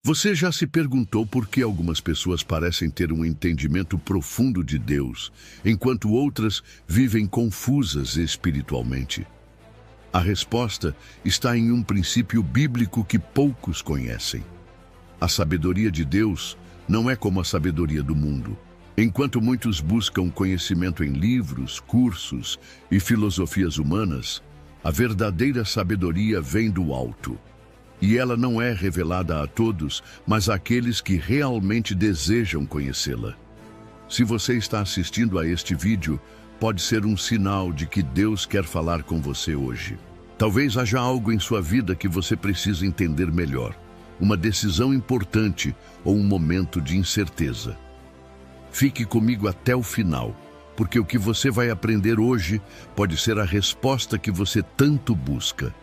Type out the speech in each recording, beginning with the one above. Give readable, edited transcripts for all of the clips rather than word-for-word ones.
Você já se perguntou por que algumas pessoas parecem ter um entendimento profundo de Deus, enquanto outras vivem confusas espiritualmente? A resposta está em um princípio bíblico que poucos conhecem. A sabedoria de Deus não é como a sabedoria do mundo. Enquanto muitos buscam conhecimento em livros, cursos e filosofias humanas, a verdadeira sabedoria vem do alto. E ela não é revelada a todos, mas àqueles que realmente desejam conhecê-la. Se você está assistindo a este vídeo, pode ser um sinal de que Deus quer falar com você hoje. Talvez haja algo em sua vida que você precisa entender melhor, uma decisão importante ou um momento de incerteza. Fique comigo até o final, porque o que você vai aprender hoje pode ser a resposta que você tanto busca.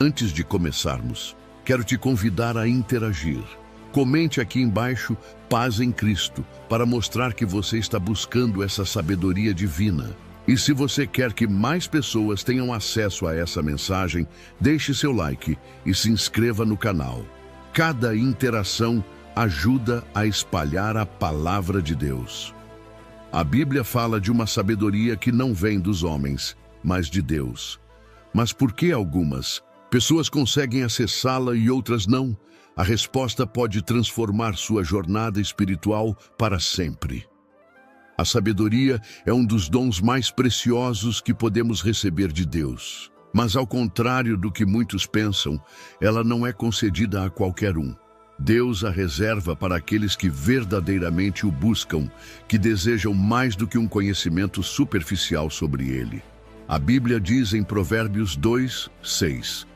Antes de começarmos, quero te convidar a interagir. Comente aqui embaixo "Paz em Cristo" para mostrar que você está buscando essa sabedoria divina. E se você quer que mais pessoas tenham acesso a essa mensagem, deixe seu like e se inscreva no canal. Cada interação ajuda a espalhar a palavra de Deus. A Bíblia fala de uma sabedoria que não vem dos homens, mas de Deus. Mas por que algumas pessoas conseguem acessá-la e outras não? A resposta pode transformar sua jornada espiritual para sempre. A sabedoria é um dos dons mais preciosos que podemos receber de Deus. Mas ao contrário do que muitos pensam, ela não é concedida a qualquer um. Deus a reserva para aqueles que verdadeiramente o buscam, que desejam mais do que um conhecimento superficial sobre ele. A Bíblia diz em Provérbios 2:6: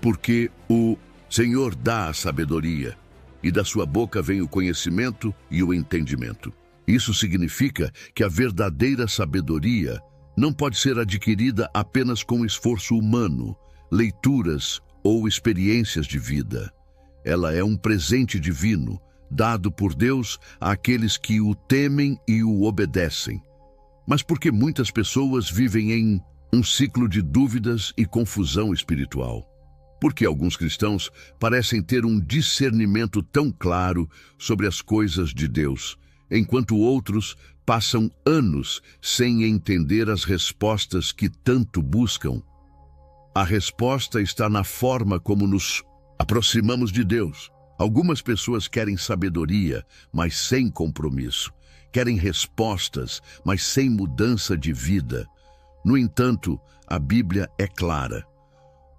porque o Senhor dá a sabedoria, e da sua boca vem o conhecimento e o entendimento. Isso significa que a verdadeira sabedoria não pode ser adquirida apenas com esforço humano, leituras ou experiências de vida. Ela é um presente divino, dado por Deus àqueles que o temem e o obedecem. Mas por que muitas pessoas vivem em um ciclo de dúvidas e confusão espiritual? Porque alguns cristãos parecem ter um discernimento tão claro sobre as coisas de Deus, enquanto outros passam anos sem entender as respostas que tanto buscam. A resposta está na forma como nos aproximamos de Deus. Algumas pessoas querem sabedoria, mas sem compromisso. Querem respostas, mas sem mudança de vida. No entanto, a Bíblia é clara.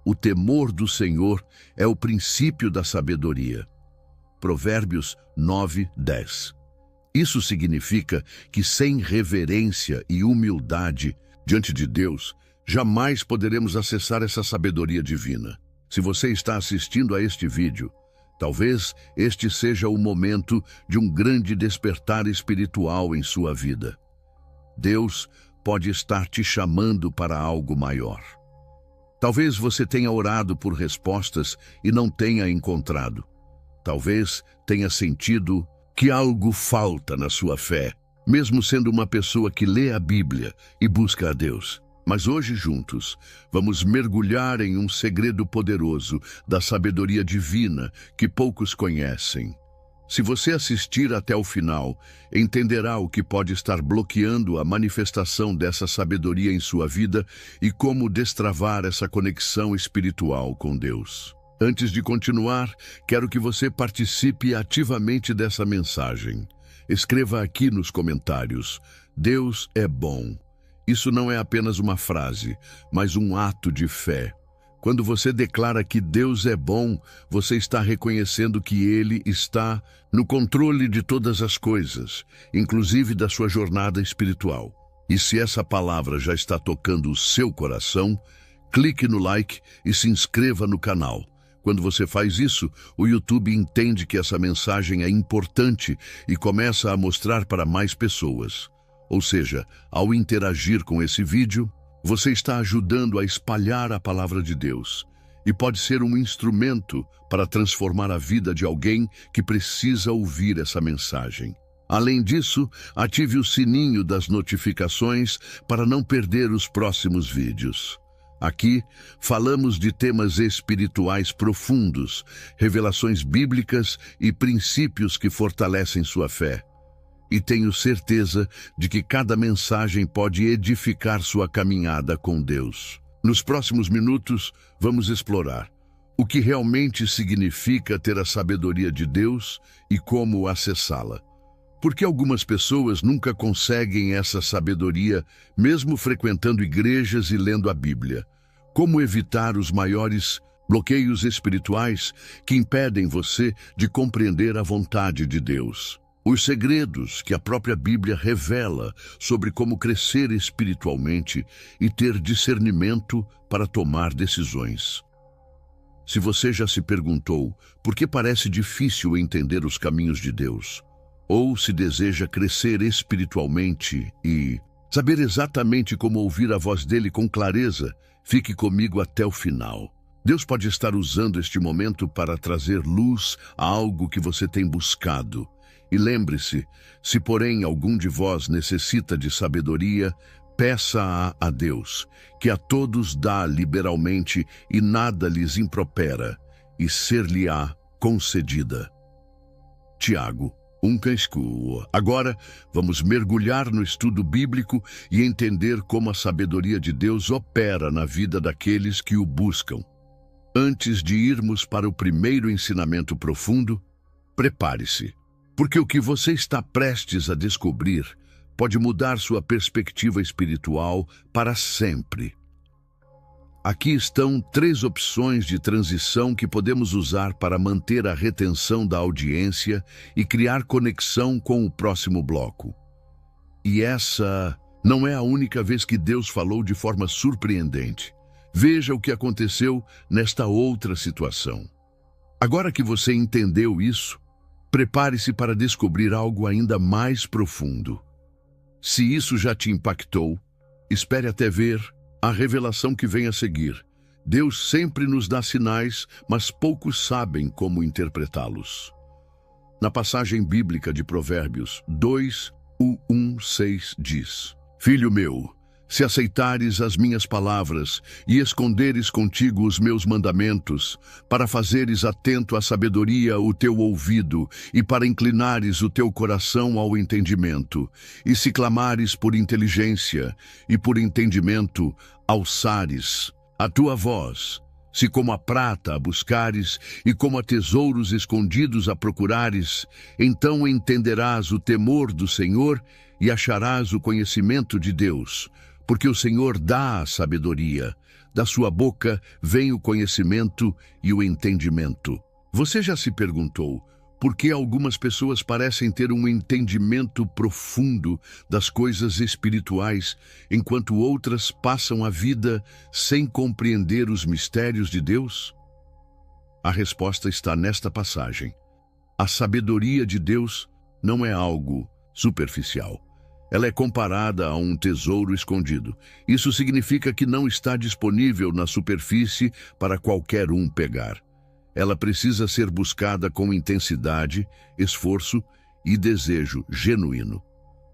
O temor do Senhor é o princípio da sabedoria. Provérbios 9:10. Isso significa que sem reverência e humildade diante de Deus, jamais poderemos acessar essa sabedoria divina. Se você está assistindo a este vídeo, talvez este seja o momento de um grande despertar espiritual em sua vida. Deus pode estar te chamando para algo maior. Talvez você tenha orado por respostas e não tenha encontrado. Talvez tenha sentido que algo falta na sua fé, mesmo sendo uma pessoa que lê a Bíblia e busca a Deus. Mas hoje juntos, vamos mergulhar em um segredo poderoso da sabedoria divina que poucos conhecem. Se você assistir até o final, entenderá o que pode estar bloqueando a manifestação dessa sabedoria em sua vida e como destravar essa conexão espiritual com Deus. Antes de continuar, quero que você participe ativamente dessa mensagem. Escreva aqui nos comentários: Deus é bom. Isso não é apenas uma frase, mas um ato de fé. Quando você declara que Deus é bom, você está reconhecendo que Ele está no controle de todas as coisas, inclusive da sua jornada espiritual. E se essa palavra já está tocando o seu coração, clique no like e se inscreva no canal. Quando você faz isso, o YouTube entende que essa mensagem é importante e começa a mostrar para mais pessoas. Ou seja, ao interagir com esse vídeo, você está ajudando a espalhar a palavra de Deus e pode ser um instrumento para transformar a vida de alguém que precisa ouvir essa mensagem. Além disso, ative o sininho das notificações para não perder os próximos vídeos. Aqui, falamos de temas espirituais profundos, revelações bíblicas e princípios que fortalecem sua fé. E tenho certeza de que cada mensagem pode edificar sua caminhada com Deus. Nos próximos minutos, vamos explorar o que realmente significa ter a sabedoria de Deus e como acessá-la. Porque algumas pessoas nunca conseguem essa sabedoria, mesmo frequentando igrejas e lendo a Bíblia. Como evitar os maiores bloqueios espirituais que impedem você de compreender a vontade de Deus? Os segredos que a própria Bíblia revela sobre como crescer espiritualmente e ter discernimento para tomar decisões. Se você já se perguntou por que parece difícil entender os caminhos de Deus, ou se deseja crescer espiritualmente e saber exatamente como ouvir a voz dele com clareza, fique comigo até o final. Deus pode estar usando este momento para trazer luz a algo que você tem buscado. E lembre-se, se porém algum de vós necessita de sabedoria, peça-a a Deus, que a todos dá liberalmente e nada lhes impropera, e ser-lhe-á concedida. Tiago 1:5. Agora, vamos mergulhar no estudo bíblico e entender como a sabedoria de Deus opera na vida daqueles que o buscam. Antes de irmos para o primeiro ensinamento profundo, prepare-se, porque o que você está prestes a descobrir pode mudar sua perspectiva espiritual para sempre. Aqui estão 3 opções de transição que podemos usar para manter a retenção da audiência e criar conexão com o próximo bloco. E essa não é a única vez que Deus falou de forma surpreendente. Veja o que aconteceu nesta outra situação. Agora que você entendeu isso, prepare-se para descobrir algo ainda mais profundo. Se isso já te impactou, espere até ver a revelação que vem a seguir. Deus sempre nos dá sinais, mas poucos sabem como interpretá-los. Na passagem bíblica de Provérbios 2:1-6 diz: Filho meu, se aceitares as minhas palavras e esconderes contigo os meus mandamentos, para fazeres atento à sabedoria o teu ouvido e para inclinares o teu coração ao entendimento, e se clamares por inteligência e por entendimento, alçares a tua voz, se como a prata a buscares e como a tesouros escondidos a procurares, então entenderás o temor do Senhor e acharás o conhecimento de Deus. Porque o Senhor dá a sabedoria, da sua boca vem o conhecimento e o entendimento. Você já se perguntou por que algumas pessoas parecem ter um entendimento profundo das coisas espirituais, enquanto outras passam a vida sem compreender os mistérios de Deus? A resposta está nesta passagem. A sabedoria de Deus não é algo superficial. Ela é comparada a um tesouro escondido. Isso significa que não está disponível na superfície para qualquer um pegar. Ela precisa ser buscada com intensidade, esforço e desejo genuíno.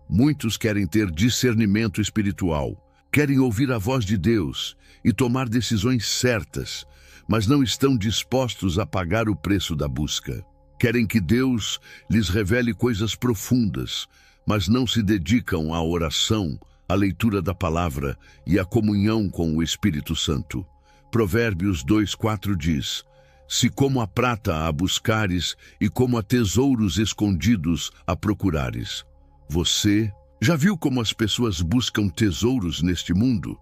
Muitos querem ter discernimento espiritual, querem ouvir a voz de Deus e tomar decisões certas, mas não estão dispostos a pagar o preço da busca. Querem que Deus lhes revele coisas profundas, mas não se dedicam à oração, à leitura da palavra e à comunhão com o Espírito Santo. Provérbios 2:4 diz: Se como a prata a buscares e como a tesouros escondidos a procurares. Você já viu como as pessoas buscam tesouros neste mundo?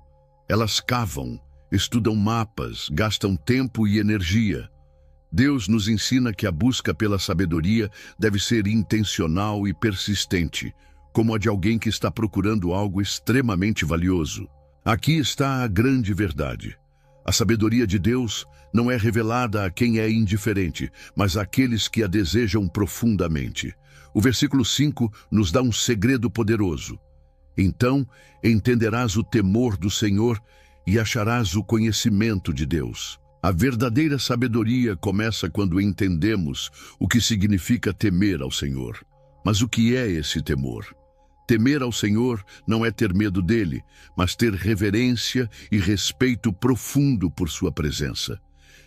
Elas cavam, estudam mapas, gastam tempo e energia. Deus nos ensina que a busca pela sabedoria deve ser intencional e persistente, como a de alguém que está procurando algo extremamente valioso. Aqui está a grande verdade. A sabedoria de Deus não é revelada a quem é indiferente, mas àqueles que a desejam profundamente. O versículo 5 nos dá um segredo poderoso. Então entenderás o temor do Senhor e acharás o conhecimento de Deus. A verdadeira sabedoria começa quando entendemos o que significa temer ao Senhor. Mas o que é esse temor? Temer ao Senhor não é ter medo dele, mas ter reverência e respeito profundo por sua presença.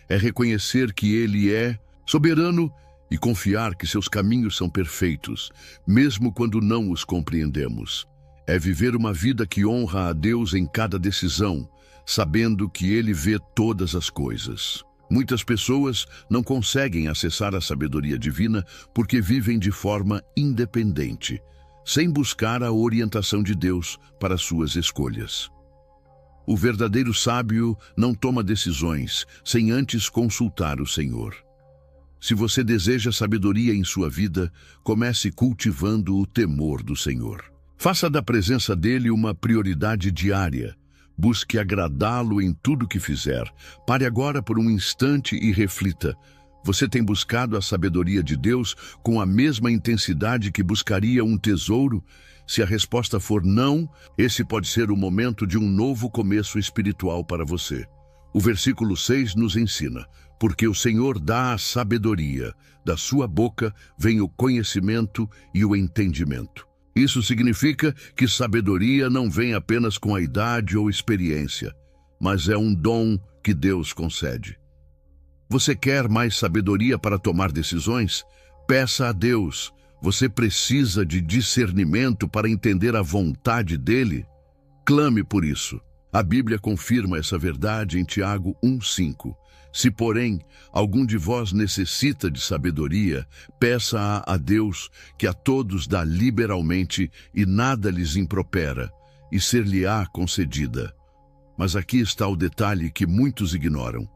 É reconhecer que ele é soberano e confiar que seus caminhos são perfeitos, mesmo quando não os compreendemos. É viver uma vida que honra a Deus em cada decisão, sabendo que ele vê todas as coisas. Muitas pessoas não conseguem acessar a sabedoria divina porque vivem de forma independente, sem buscar a orientação de Deus para suas escolhas. O verdadeiro sábio não toma decisões sem antes consultar o Senhor. Se você deseja sabedoria em sua vida, comece cultivando o temor do Senhor. Faça da presença dele uma prioridade diária. Busque agradá-lo em tudo que fizer. Pare agora por um instante e reflita. Você tem buscado a sabedoria de Deus com a mesma intensidade que buscaria um tesouro? Se a resposta for não, esse pode ser o momento de um novo começo espiritual para você. O versículo 6 nos ensina: porque o Senhor dá a sabedoria, da sua boca vem o conhecimento e o entendimento. Isso significa que sabedoria não vem apenas com a idade ou experiência, mas é um dom que Deus concede. Você quer mais sabedoria para tomar decisões? Peça a Deus. Você precisa de discernimento para entender a vontade dele? Clame por isso. A Bíblia confirma essa verdade em Tiago 1:5. Se, porém, algum de vós necessita de sabedoria, peça-a a Deus, que a todos dá liberalmente e nada lhes impropera, e ser-lhe-á concedida. Mas aqui está o detalhe que muitos ignoram.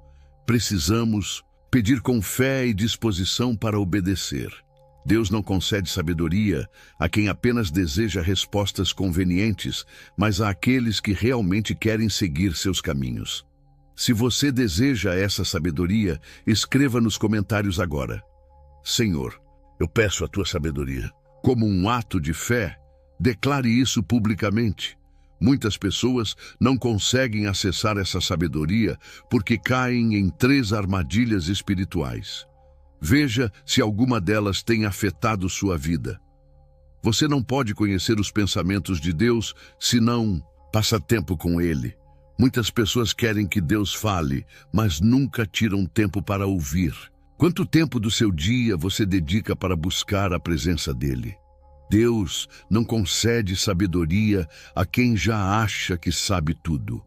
Precisamos pedir com fé e disposição para obedecer. Deus não concede sabedoria a quem apenas deseja respostas convenientes, mas àqueles que realmente querem seguir seus caminhos. Se você deseja essa sabedoria, escreva nos comentários agora: Senhor, eu peço a tua sabedoria. Como um ato de fé, declare isso publicamente. Muitas pessoas não conseguem acessar essa sabedoria porque caem em 3 armadilhas espirituais. Veja se alguma delas tem afetado sua vida. Você não pode conhecer os pensamentos de Deus se não passa tempo com ele. Muitas pessoas querem que Deus fale, mas nunca tiram tempo para ouvir. Quanto tempo do seu dia você dedica para buscar a presença dele? Deus não concede sabedoria a quem já acha que sabe tudo.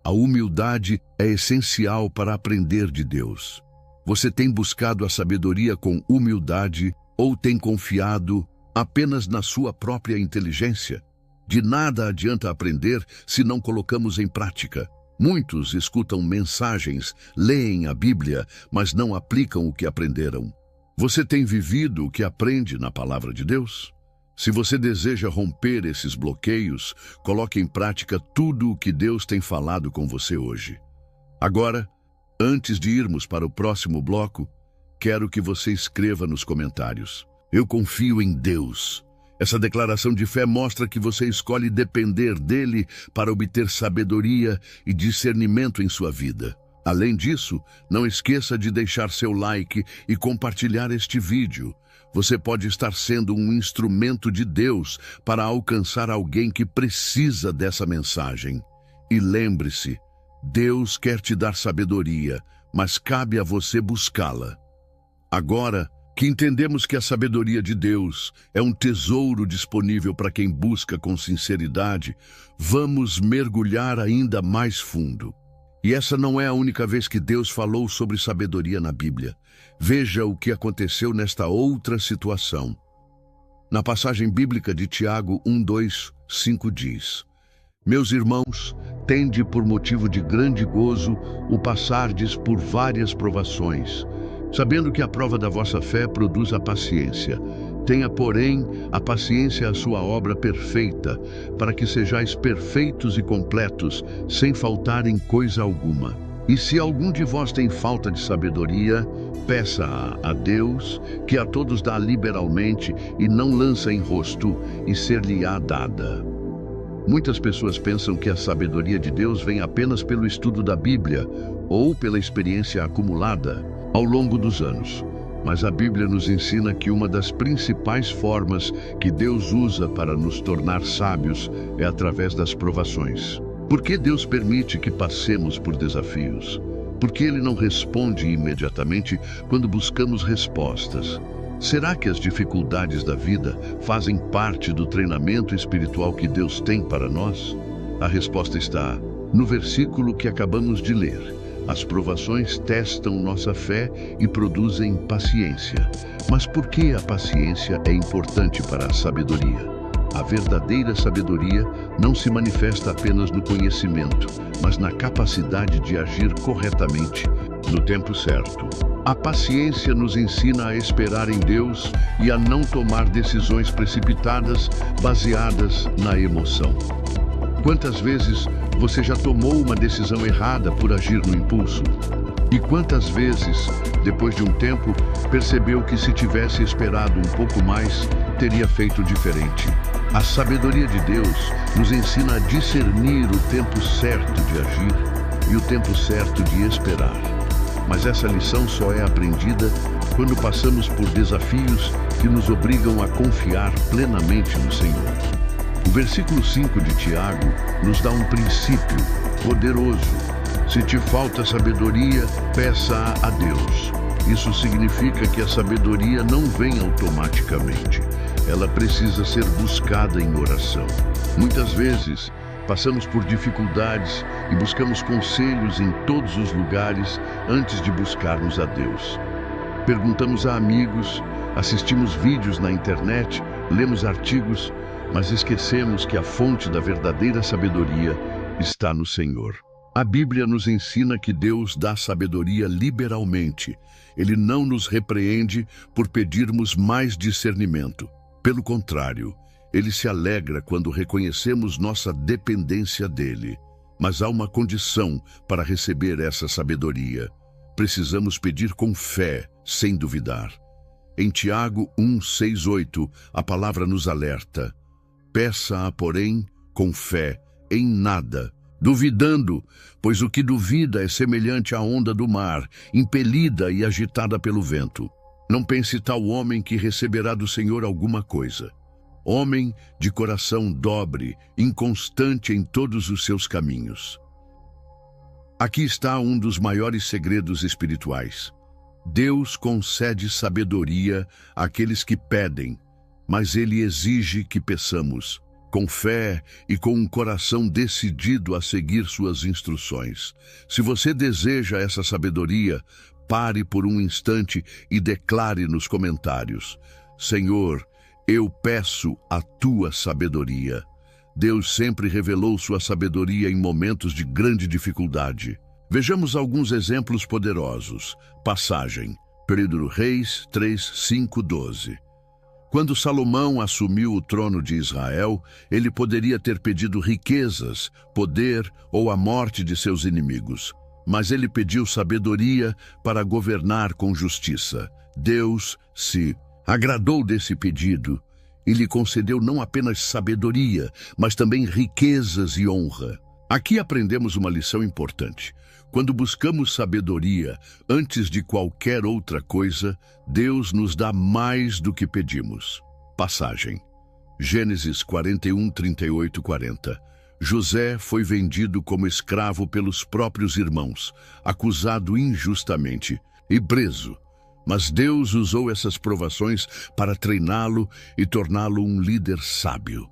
A humildade é essencial para aprender de Deus. Você tem buscado a sabedoria com humildade ou tem confiado apenas na sua própria inteligência? De nada adianta aprender se não colocamos em prática. Muitos escutam mensagens, leem a Bíblia, mas não aplicam o que aprenderam. Você tem vivido o que aprende na palavra de Deus? Se você deseja romper esses bloqueios, coloque em prática tudo o que Deus tem falado com você hoje. Agora, antes de irmos para o próximo bloco, quero que você escreva nos comentários: eu confio em Deus. Essa declaração de fé mostra que você escolhe depender dele para obter sabedoria e discernimento em sua vida. Além disso, não esqueça de deixar seu like e compartilhar este vídeo. Você pode estar sendo um instrumento de Deus para alcançar alguém que precisa dessa mensagem. E lembre-se, Deus quer te dar sabedoria, mas cabe a você buscá-la. Agora que entendemos que a sabedoria de Deus é um tesouro disponível para quem busca com sinceridade, vamos mergulhar ainda mais fundo. E essa não é a única vez que Deus falou sobre sabedoria na Bíblia. Veja o que aconteceu nesta outra situação. Na passagem bíblica de Tiago 1:2-5 diz: Meus irmãos, tende por motivo de grande gozo o passardes por várias provações, sabendo que a prova da vossa fé produz a paciência. Tenha, porém, a paciência a sua obra perfeita, para que sejais perfeitos e completos, sem faltar em coisa alguma. E se algum de vós tem falta de sabedoria, peça-a a Deus, que a todos dá liberalmente e não lança em rosto, e ser-lhe-á dada. Muitas pessoas pensam que a sabedoria de Deus vem apenas pelo estudo da Bíblia ou pela experiência acumulada ao longo dos anos. Mas a Bíblia nos ensina que uma das principais formas que Deus usa para nos tornar sábios é através das provações. Por que Deus permite que passemos por desafios? Por que Ele não responde imediatamente quando buscamos respostas? Será que as dificuldades da vida fazem parte do treinamento espiritual que Deus tem para nós? A resposta está no versículo que acabamos de ler. As provações testam nossa fé e produzem paciência. Mas por que a paciência é importante para a sabedoria? A verdadeira sabedoria não se manifesta apenas no conhecimento, mas na capacidade de agir corretamente, no tempo certo. A paciência nos ensina a esperar em Deus e a não tomar decisões precipitadas baseadas na emoção. Quantas vezes você já tomou uma decisão errada por agir no impulso? E quantas vezes, depois de um tempo, percebeu que se tivesse esperado um pouco mais, teria feito diferente? A sabedoria de Deus nos ensina a discernir o tempo certo de agir e o tempo certo de esperar. Mas essa lição só é aprendida quando passamos por desafios que nos obrigam a confiar plenamente no Senhor. O versículo 5 de Tiago nos dá um princípio poderoso. Se te falta sabedoria, peça a Deus. Isso significa que a sabedoria não vem automaticamente. Ela precisa ser buscada em oração. Muitas vezes, passamos por dificuldades e buscamos conselhos em todos os lugares antes de buscarmos a Deus. Perguntamos a amigos, assistimos vídeos na internet, lemos artigos, mas esquecemos que a fonte da verdadeira sabedoria está no Senhor. A Bíblia nos ensina que Deus dá sabedoria liberalmente. Ele não nos repreende por pedirmos mais discernimento. Pelo contrário, Ele se alegra quando reconhecemos nossa dependência dEle. Mas há uma condição para receber essa sabedoria. Precisamos pedir com fé, sem duvidar. Em Tiago 1, 6, 8, a palavra nos alerta. Peça-a, porém, com fé, em nada, duvidando, pois o que duvida é semelhante à onda do mar, impelida e agitada pelo vento. Não pense tal homem que receberá do Senhor alguma coisa. Homem de coração dobre, inconstante em todos os seus caminhos. Aqui está um dos maiores segredos espirituais. Deus concede sabedoria àqueles que pedem, mas Ele exige que peçamos, com fé e com um coração decidido a seguir suas instruções. Se você deseja essa sabedoria, pare por um instante e declare nos comentários: Senhor, eu peço a tua sabedoria. Deus sempre revelou sua sabedoria em momentos de grande dificuldade. Vejamos alguns exemplos poderosos. Passagem, 1 Reis 3, 5, 12. Quando Salomão assumiu o trono de Israel, ele poderia ter pedido riquezas, poder ou a morte de seus inimigos. Mas ele pediu sabedoria para governar com justiça. Deus se agradou desse pedido e lhe concedeu não apenas sabedoria, mas também riquezas e honra. Aqui aprendemos uma lição importante. Quando buscamos sabedoria antes de qualquer outra coisa, Deus nos dá mais do que pedimos. Passagem. Gênesis 41, 38, 40. José foi vendido como escravo pelos próprios irmãos, acusado injustamente e preso. Mas Deus usou essas provações para treiná-lo e torná-lo um líder sábio.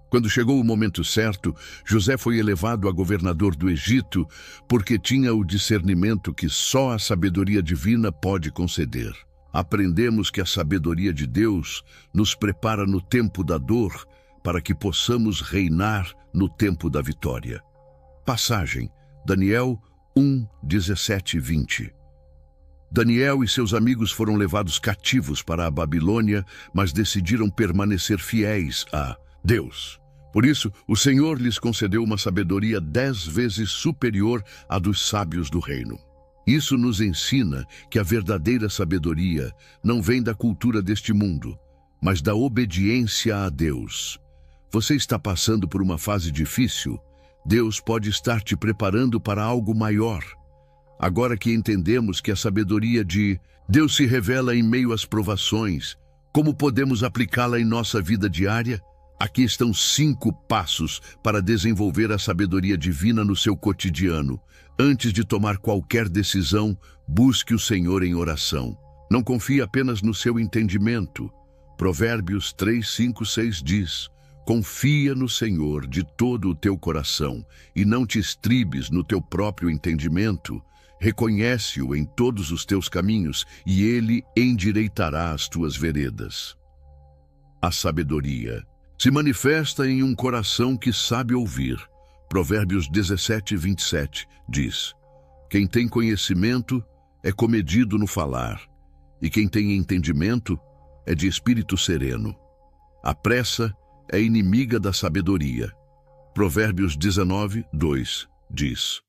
Quando chegou o momento certo, José foi elevado a governador do Egito porque tinha o discernimento que só a sabedoria divina pode conceder. Aprendemos que a sabedoria de Deus nos prepara no tempo da dor para que possamos reinar no tempo da vitória. Passagem, Daniel 1, 17 e 20. Daniel e seus amigos foram levados cativos para a Babilônia, mas decidiram permanecer fiéis a Deus. Por isso, o Senhor lhes concedeu uma sabedoria 10 vezes superior à dos sábios do reino. Isso nos ensina que a verdadeira sabedoria não vem da cultura deste mundo, mas da obediência a Deus. Você está passando por uma fase difícil? Deus pode estar te preparando para algo maior. Agora que entendemos que a sabedoria de Deus se revela em meio às provações, como podemos aplicá-la em nossa vida diária? Aqui estão 5 passos para desenvolver a sabedoria divina no seu cotidiano. Antes de tomar qualquer decisão, busque o Senhor em oração. Não confie apenas no seu entendimento. Provérbios 3, 5, 6 diz: confia no Senhor de todo o teu coração e não te estribes no teu próprio entendimento. Reconhece-o em todos os teus caminhos e ele endireitará as tuas veredas. A sabedoria se manifesta em um coração que sabe ouvir. Provérbios 17, 27 diz: quem tem conhecimento é comedido no falar, e quem tem entendimento é de espírito sereno. A pressa é inimiga da sabedoria. Provérbios 19, 2 diz: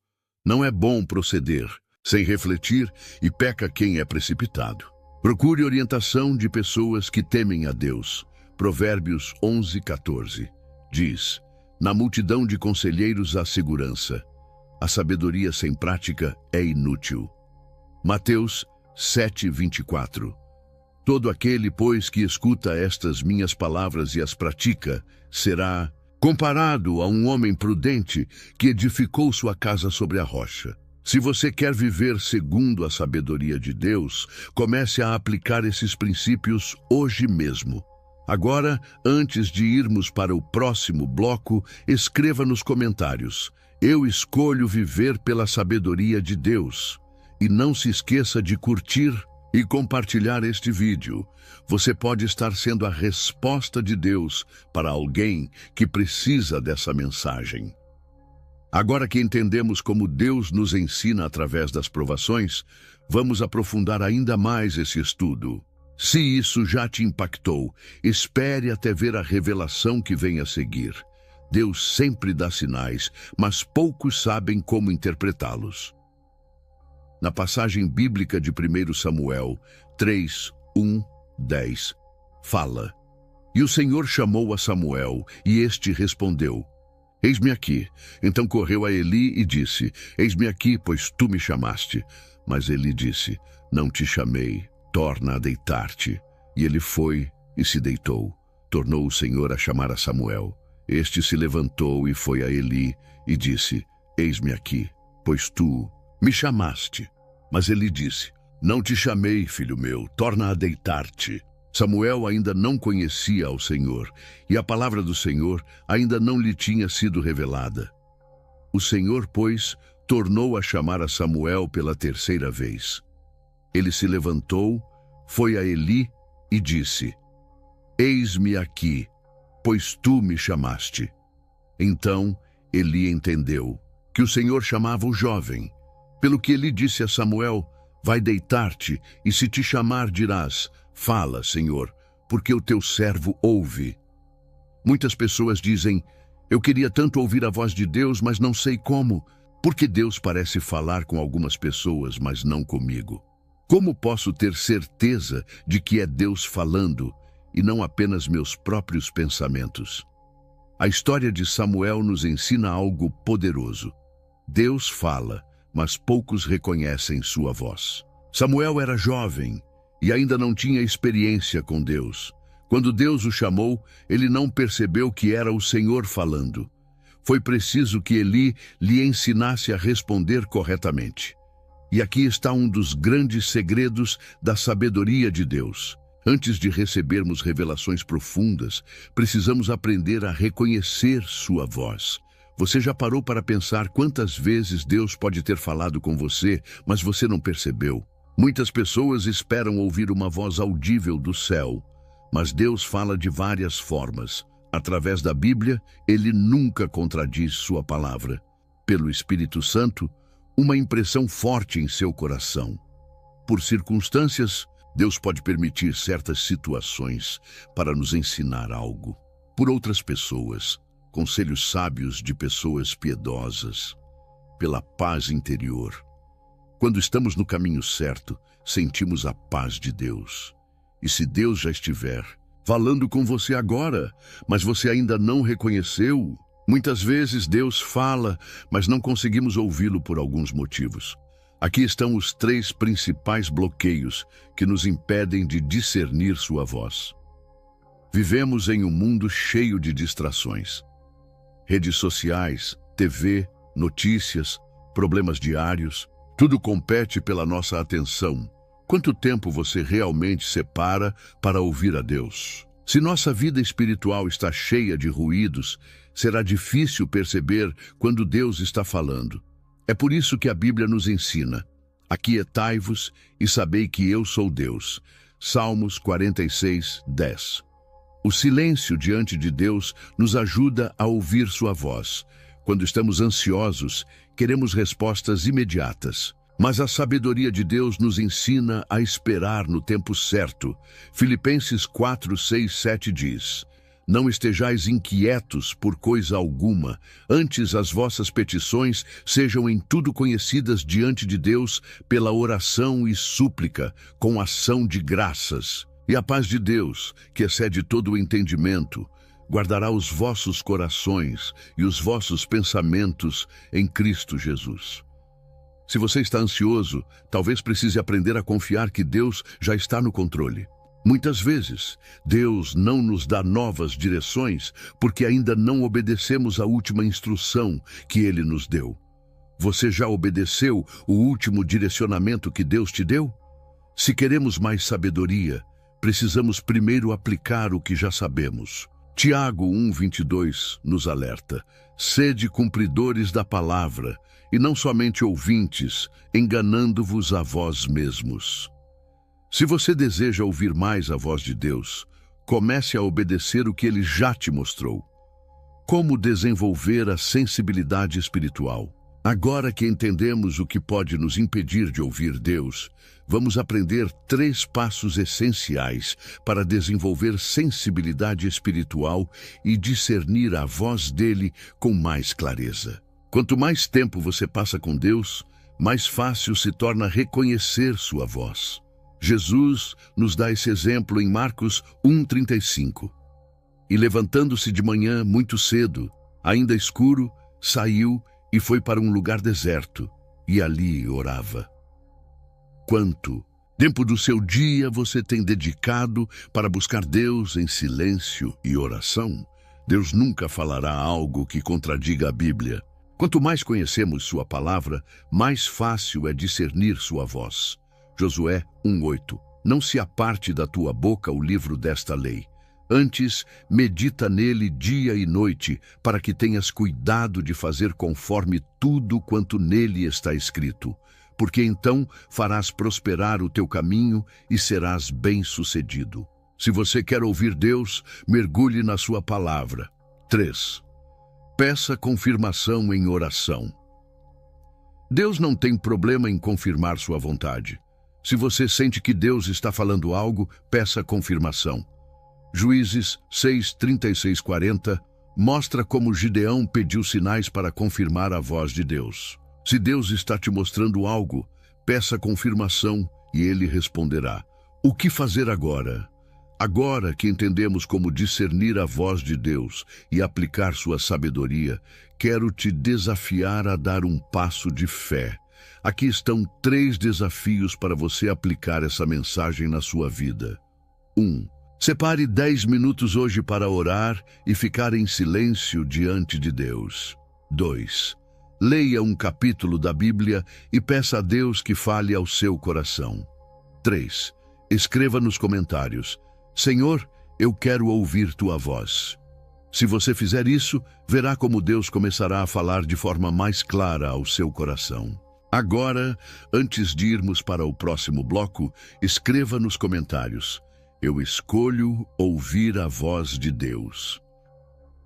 não é bom proceder sem refletir e peca quem é precipitado. Procure orientação de pessoas que temem a Deus. Provérbios 11, 14 diz: na multidão de conselheiros há segurança. A sabedoria sem prática é inútil. Mateus 7, 24 todo aquele, pois, que escuta estas minhas palavras e as pratica, será comparado a um homem prudente que edificou sua casa sobre a rocha. Se você quer viver segundo a sabedoria de Deus, comece a aplicar esses princípios hoje mesmo. Agora, antes de irmos para o próximo bloco, escreva nos comentários: eu escolho viver pela sabedoria de Deus. E não se esqueça de curtir e compartilhar este vídeo. Você pode estar sendo a resposta de Deus para alguém que precisa dessa mensagem. Agora que entendemos como Deus nos ensina através das provações, vamos aprofundar ainda mais esse estudo. Se isso já te impactou, espere até ver a revelação que vem a seguir. Deus sempre dá sinais, mas poucos sabem como interpretá-los. Na passagem bíblica de 1 Samuel 3, 1, 10, fala: e o Senhor chamou a Samuel, e este respondeu: eis-me aqui. Então correu a Eli e disse: eis-me aqui, pois tu me chamaste. Mas Eli disse: não te chamei, torna a deitar-te. E ele foi e se deitou. Tornou o Senhor a chamar a Samuel. Este se levantou e foi a Eli e disse: eis-me aqui, pois tu me chamaste. Mas ele disse: não te chamei, filho meu, torna a deitar-te. Samuel ainda não conhecia ao Senhor, e a palavra do Senhor ainda não lhe tinha sido revelada. O Senhor, pois, tornou a chamar a Samuel pela 3ª vez. Ele se levantou, foi a Eli e disse: eis-me aqui, pois tu me chamaste. Então Eli entendeu que o Senhor chamava o jovem. Pelo que Eli disse a Samuel: vai deitar-te, e se te chamar dirás: fala, Senhor, porque o teu servo ouve. Muitas pessoas dizem: eu queria tanto ouvir a voz de Deus, mas não sei como, porque Deus parece falar com algumas pessoas, mas não comigo. Como posso ter certeza de que é Deus falando e não apenas meus próprios pensamentos? A história de Samuel nos ensina algo poderoso. Deus fala, mas poucos reconhecem sua voz. Samuel era jovem e ainda não tinha experiência com Deus. Quando Deus o chamou, ele não percebeu que era o Senhor falando. Foi preciso que Eli lhe ensinasse a responder corretamente. E aqui está um dos grandes segredos da sabedoria de Deus. Antes de recebermos revelações profundas, precisamos aprender a reconhecer sua voz. Você já parou para pensar quantas vezes Deus pode ter falado com você, mas você não percebeu? Muitas pessoas esperam ouvir uma voz audível do céu, mas Deus fala de várias formas. Através da Bíblia, ele nunca contradiz sua palavra. Pelo Espírito Santo, uma impressão forte em seu coração. Por circunstâncias, Deus pode permitir certas situações para nos ensinar algo. Por outras pessoas, conselhos sábios de pessoas piedosas. Pela paz interior. Quando estamos no caminho certo, sentimos a paz de Deus. E se Deus já estiver falando com você agora, mas você ainda não reconheceu, muitas vezes Deus fala, mas não conseguimos ouvi-lo por alguns motivos. Aqui estão os 3 principais bloqueios que nos impedem de discernir sua voz. Vivemos em um mundo cheio de distrações. Redes sociais, TV, notícias, problemas diários, tudo compete pela nossa atenção. Quanto tempo você realmente separa para ouvir a Deus? Se nossa vida espiritual está cheia de ruídos, será difícil perceber quando Deus está falando. É por isso que a Bíblia nos ensina: aquietai-vos e sabei que eu sou Deus. Salmos 46, 10. O silêncio diante de Deus nos ajuda a ouvir sua voz. Quando estamos ansiosos, queremos respostas imediatas. Mas a sabedoria de Deus nos ensina a esperar no tempo certo. Filipenses 4, 6, 7 diz: não estejais inquietos por coisa alguma, antes as vossas petições sejam em tudo conhecidas diante de Deus pela oração e súplica, com ação de graças. E a paz de Deus, que excede todo o entendimento, guardará os vossos corações e os vossos pensamentos em Cristo Jesus. Se você está ansioso, talvez precise aprender a confiar que Deus já está no controle. Muitas vezes, Deus não nos dá novas direções porque ainda não obedecemos à última instrução que Ele nos deu. Você já obedeceu o último direcionamento que Deus te deu? Se queremos mais sabedoria, precisamos primeiro aplicar o que já sabemos. Tiago 1:22 nos alerta: sede cumpridores da palavra, e não somente ouvintes, enganando-vos a vós mesmos. Se você deseja ouvir mais a voz de Deus, comece a obedecer o que Ele já te mostrou. Como desenvolver a sensibilidade espiritual? Agora que entendemos o que pode nos impedir de ouvir Deus, vamos aprender 3 passos essenciais para desenvolver sensibilidade espiritual e discernir a voz dele com mais clareza. Quanto mais tempo você passa com Deus, mais fácil se torna reconhecer sua voz. Jesus nos dá esse exemplo em Marcos 1:35. E levantando-se de manhã muito cedo, ainda escuro, saiu e foi para um lugar deserto, e ali orava. Quanto tempo do seu dia você tem dedicado para buscar Deus em silêncio e oração? Deus nunca falará algo que contradiga a Bíblia. Quanto mais conhecemos sua palavra, mais fácil é discernir sua voz. Josué 1:8. Não se aparte da tua boca o livro desta lei. Antes, medita nele dia e noite, para que tenhas cuidado de fazer conforme tudo quanto nele está escrito. Porque então farás prosperar o teu caminho e serás bem-sucedido. Se você quer ouvir Deus, mergulhe na sua palavra. 3. Peça confirmação em oração. Deus não tem problema em confirmar sua vontade. Se você sente que Deus está falando algo, peça confirmação. Juízes 6:36-40 mostra como Gideão pediu sinais para confirmar a voz de Deus. Se Deus está te mostrando algo, peça confirmação e Ele responderá. O que fazer agora? Agora que entendemos como discernir a voz de Deus e aplicar sua sabedoria, quero te desafiar a dar um passo de fé. Aqui estão 3 desafios para você aplicar essa mensagem na sua vida. 1. Separe 10 minutos hoje para orar e ficar em silêncio diante de Deus. 2. Leia um capítulo da Bíblia e peça a Deus que fale ao seu coração. 3. Escreva nos comentários: Senhor, eu quero ouvir tua voz. Se você fizer isso, verá como Deus começará a falar de forma mais clara ao seu coração. Agora, antes de irmos para o próximo bloco, escreva nos comentários: eu escolho ouvir a voz de Deus.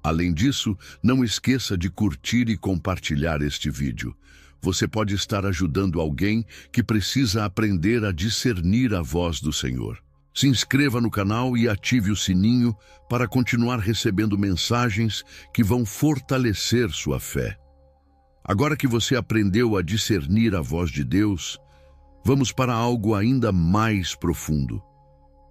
Além disso, não esqueça de curtir e compartilhar este vídeo. Você pode estar ajudando alguém que precisa aprender a discernir a voz do Senhor. Se inscreva no canal e ative o sininho para continuar recebendo mensagens que vão fortalecer sua fé. Agora que você aprendeu a discernir a voz de Deus, vamos para algo ainda mais profundo.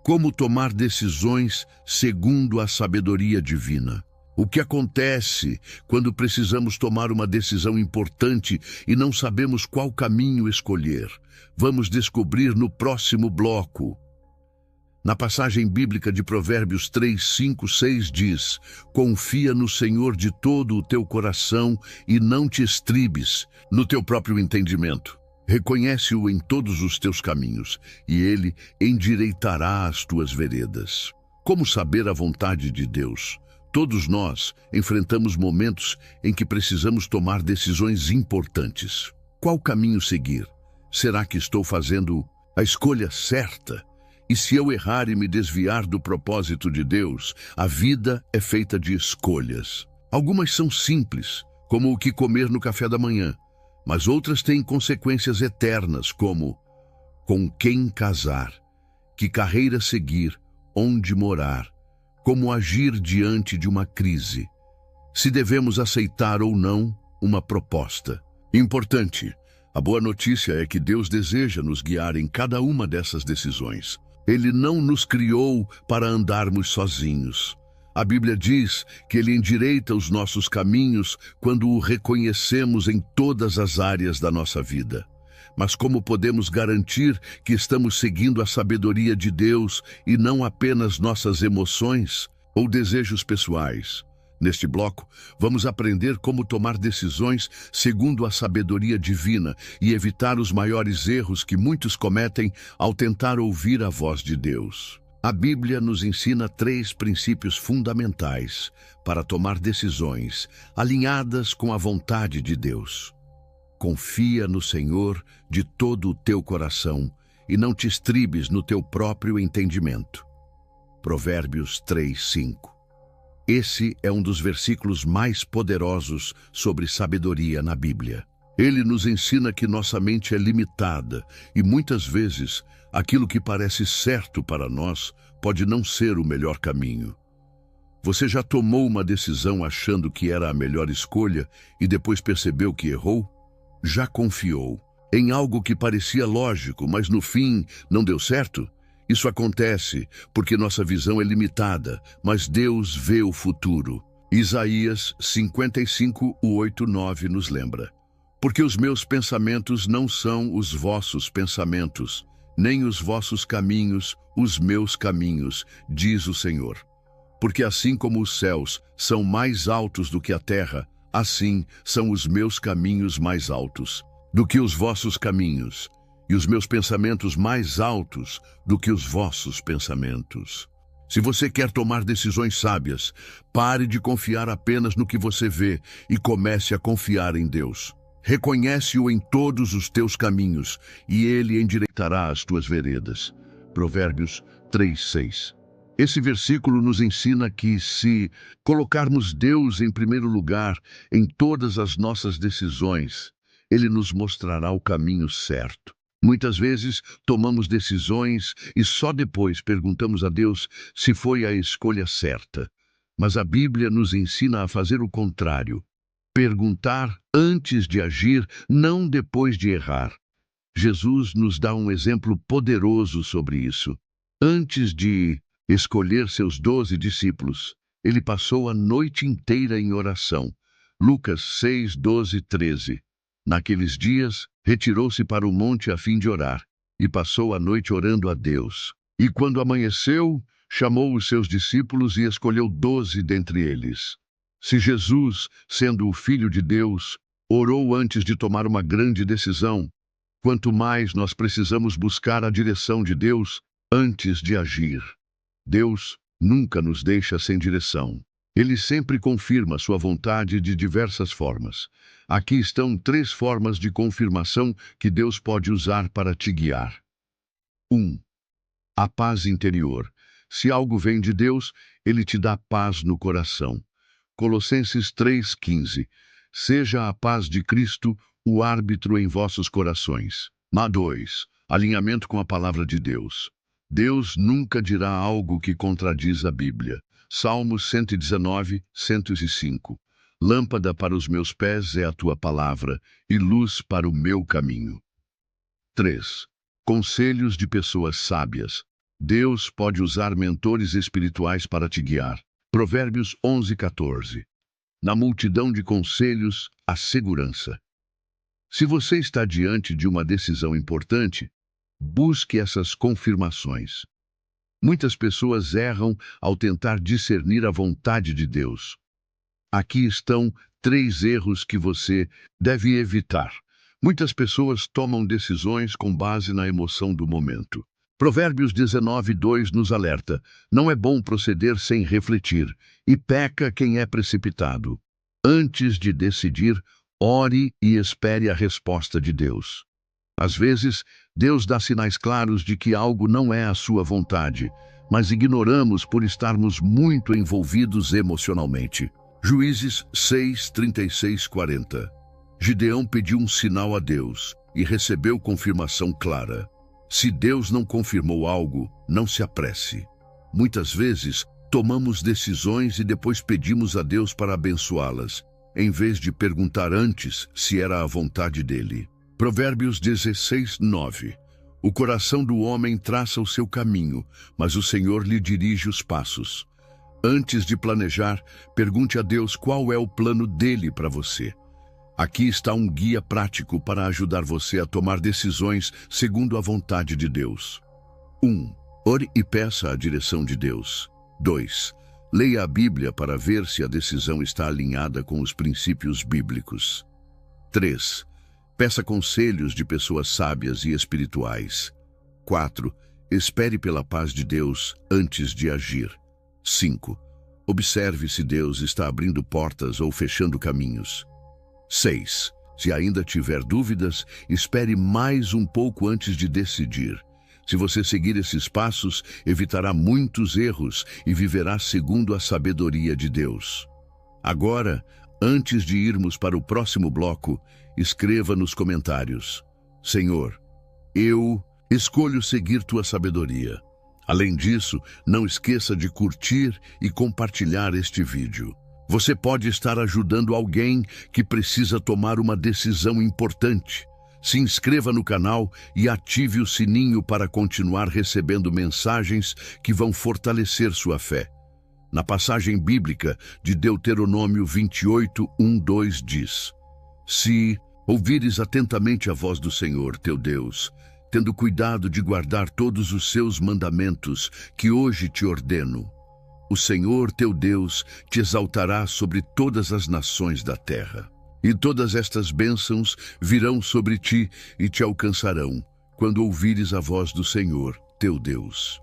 Como tomar decisões segundo a sabedoria divina. O que acontece quando precisamos tomar uma decisão importante e não sabemos qual caminho escolher? Vamos descobrir no próximo bloco. Na passagem bíblica de Provérbios 3, 5, 6 diz: confia no Senhor de todo o teu coração e não te estribes no teu próprio entendimento. Reconhece-o em todos os teus caminhos e ele endireitará as tuas veredas. Como saber a vontade de Deus? Todos nós enfrentamos momentos em que precisamos tomar decisões importantes. Qual caminho seguir? Será que estou fazendo a escolha certa? E se eu errar e me desviar do propósito de Deus? A vida é feita de escolhas. Algumas são simples, como o que comer no café da manhã, mas outras têm consequências eternas, como com quem casar, que carreira seguir, onde morar, como agir diante de uma crise, se devemos aceitar ou não uma proposta. Importante, a boa notícia é que Deus deseja nos guiar em cada uma dessas decisões. Ele não nos criou para andarmos sozinhos. A Bíblia diz que Ele endireita os nossos caminhos quando o reconhecemos em todas as áreas da nossa vida. Mas como podemos garantir que estamos seguindo a sabedoria de Deus e não apenas nossas emoções ou desejos pessoais? Neste bloco, vamos aprender como tomar decisões segundo a sabedoria divina e evitar os maiores erros que muitos cometem ao tentar ouvir a voz de Deus. A Bíblia nos ensina 3 princípios fundamentais para tomar decisões alinhadas com a vontade de Deus. Confia no Senhor de todo o teu coração e não te estribes no teu próprio entendimento. Provérbios 3, 5. Esse é um dos versículos mais poderosos sobre sabedoria na Bíblia. Ele nos ensina que nossa mente é limitada e muitas vezes aquilo que parece certo para nós pode não ser o melhor caminho. Você já tomou uma decisão achando que era a melhor escolha e depois percebeu que errou? Já confiou em algo que parecia lógico, mas no fim não deu certo? Isso acontece porque nossa visão é limitada, mas Deus vê o futuro. Isaías 55, 8, 9 nos lembra: porque os meus pensamentos não são os vossos pensamentos, nem os vossos caminhos os meus caminhos, diz o Senhor. Porque assim como os céus são mais altos do que a terra, assim são os meus caminhos mais altos do que os vossos caminhos, e os meus pensamentos mais altos do que os vossos pensamentos. Se você quer tomar decisões sábias, pare de confiar apenas no que você vê e comece a confiar em Deus. Reconhece-o em todos os teus caminhos e Ele endireitará as tuas veredas. Provérbios 3, 6. Esse versículo nos ensina que, se colocarmos Deus em primeiro lugar em todas as nossas decisões, Ele nos mostrará o caminho certo. Muitas vezes tomamos decisões e só depois perguntamos a Deus se foi a escolha certa. Mas a Bíblia nos ensina a fazer o contrário. Perguntar antes de agir, não depois de errar. Jesus nos dá um exemplo poderoso sobre isso. Antes de escolher seus 12 discípulos, ele passou a noite inteira em oração. Lucas 6, 12, 13. Naqueles dias, retirou-se para o monte a fim de orar, e passou a noite orando a Deus. E quando amanheceu, chamou os seus discípulos e escolheu 12 dentre eles. Se Jesus, sendo o Filho de Deus, orou antes de tomar uma grande decisão, quanto mais nós precisamos buscar a direção de Deus antes de agir. Deus nunca nos deixa sem direção. Ele sempre confirma sua vontade de diversas formas. Aqui estão 3 formas de confirmação que Deus pode usar para te guiar. 1. A paz interior. Se algo vem de Deus, Ele te dá paz no coração. Colossenses 3,15. Seja a paz de Cristo o árbitro em vossos corações. 2. Alinhamento com a palavra de Deus. Deus nunca dirá algo que contradiz a Bíblia. Salmos 119, 105. Lâmpada para os meus pés é a tua palavra, e luz para o meu caminho. 3. Conselhos de pessoas sábias. Deus pode usar mentores espirituais para te guiar. Provérbios 11:14. Na multidão de conselhos, há segurança. Se você está diante de uma decisão importante, busque essas confirmações. Muitas pessoas erram ao tentar discernir a vontade de Deus. Aqui estão 3 erros que você deve evitar. Muitas pessoas tomam decisões com base na emoção do momento. Provérbios 19:2 nos alerta: não é bom proceder sem refletir, e peca quem é precipitado. Antes de decidir, ore e espere a resposta de Deus. Às vezes, Deus dá sinais claros de que algo não é a sua vontade, mas ignoramos por estarmos muito envolvidos emocionalmente. Juízes 6:36-40. Gideão pediu um sinal a Deus e recebeu confirmação clara. Se Deus não confirmou algo, não se apresse. Muitas vezes, tomamos decisões e depois pedimos a Deus para abençoá-las, em vez de perguntar antes se era a vontade dele. Provérbios 16:9. O coração do homem traça o seu caminho, mas o Senhor lhe dirige os passos. Antes de planejar, pergunte a Deus qual é o plano dele para você. Aqui está um guia prático para ajudar você a tomar decisões segundo a vontade de Deus. 1. Ore e peça a direção de Deus. 2. Leia a Bíblia para ver se a decisão está alinhada com os princípios bíblicos. 3. Peça conselhos de pessoas sábias e espirituais. 4. Espere pela paz de Deus antes de agir. 5. Observe se Deus está abrindo portas ou fechando caminhos. 6. Se ainda tiver dúvidas, espere mais um pouco antes de decidir. Se você seguir esses passos, evitará muitos erros e viverá segundo a sabedoria de Deus. Agora, antes de irmos para o próximo bloco, escreva nos comentários: Senhor, eu escolho seguir tua sabedoria. Além disso, não esqueça de curtir e compartilhar este vídeo. Você pode estar ajudando alguém que precisa tomar uma decisão importante. Se inscreva no canal e ative o sininho para continuar recebendo mensagens que vão fortalecer sua fé. Na passagem bíblica de Deuteronômio 28:1-2 diz: Se ouvires atentamente a voz do Senhor, teu Deus, tendo cuidado de guardar todos os seus mandamentos que hoje te ordeno, o Senhor teu Deus te exaltará sobre todas as nações da terra. E todas estas bênçãos virão sobre ti e te alcançarão, quando ouvires a voz do Senhor teu Deus.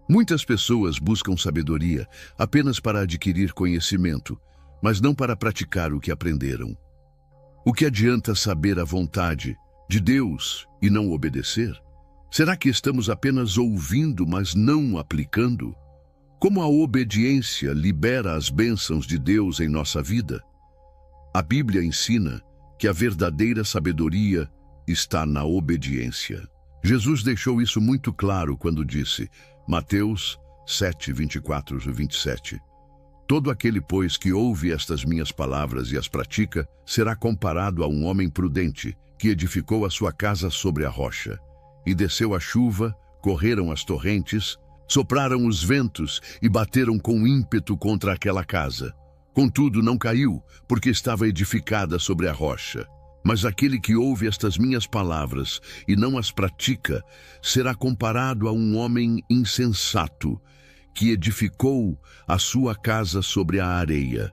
Muitas pessoas buscam sabedoria apenas para adquirir conhecimento, mas não para praticar o que aprenderam. O que adianta saber a vontade de Deus e não obedecer? Será que estamos apenas ouvindo, mas não aplicando? Como a obediência libera as bênçãos de Deus em nossa vida? A Bíblia ensina que a verdadeira sabedoria está na obediência. Jesus deixou isso muito claro quando disse, Mateus 7:24-27, Todo aquele, pois, que ouve estas minhas palavras e as pratica, será comparado a um homem prudente, que edificou a sua casa sobre a rocha. E desceu a chuva, correram as torrentes, sopraram os ventos e bateram com ímpeto contra aquela casa. Contudo, não caiu, porque estava edificada sobre a rocha. Mas aquele que ouve estas minhas palavras e não as pratica, será comparado a um homem insensato, que edificou a sua casa sobre a areia.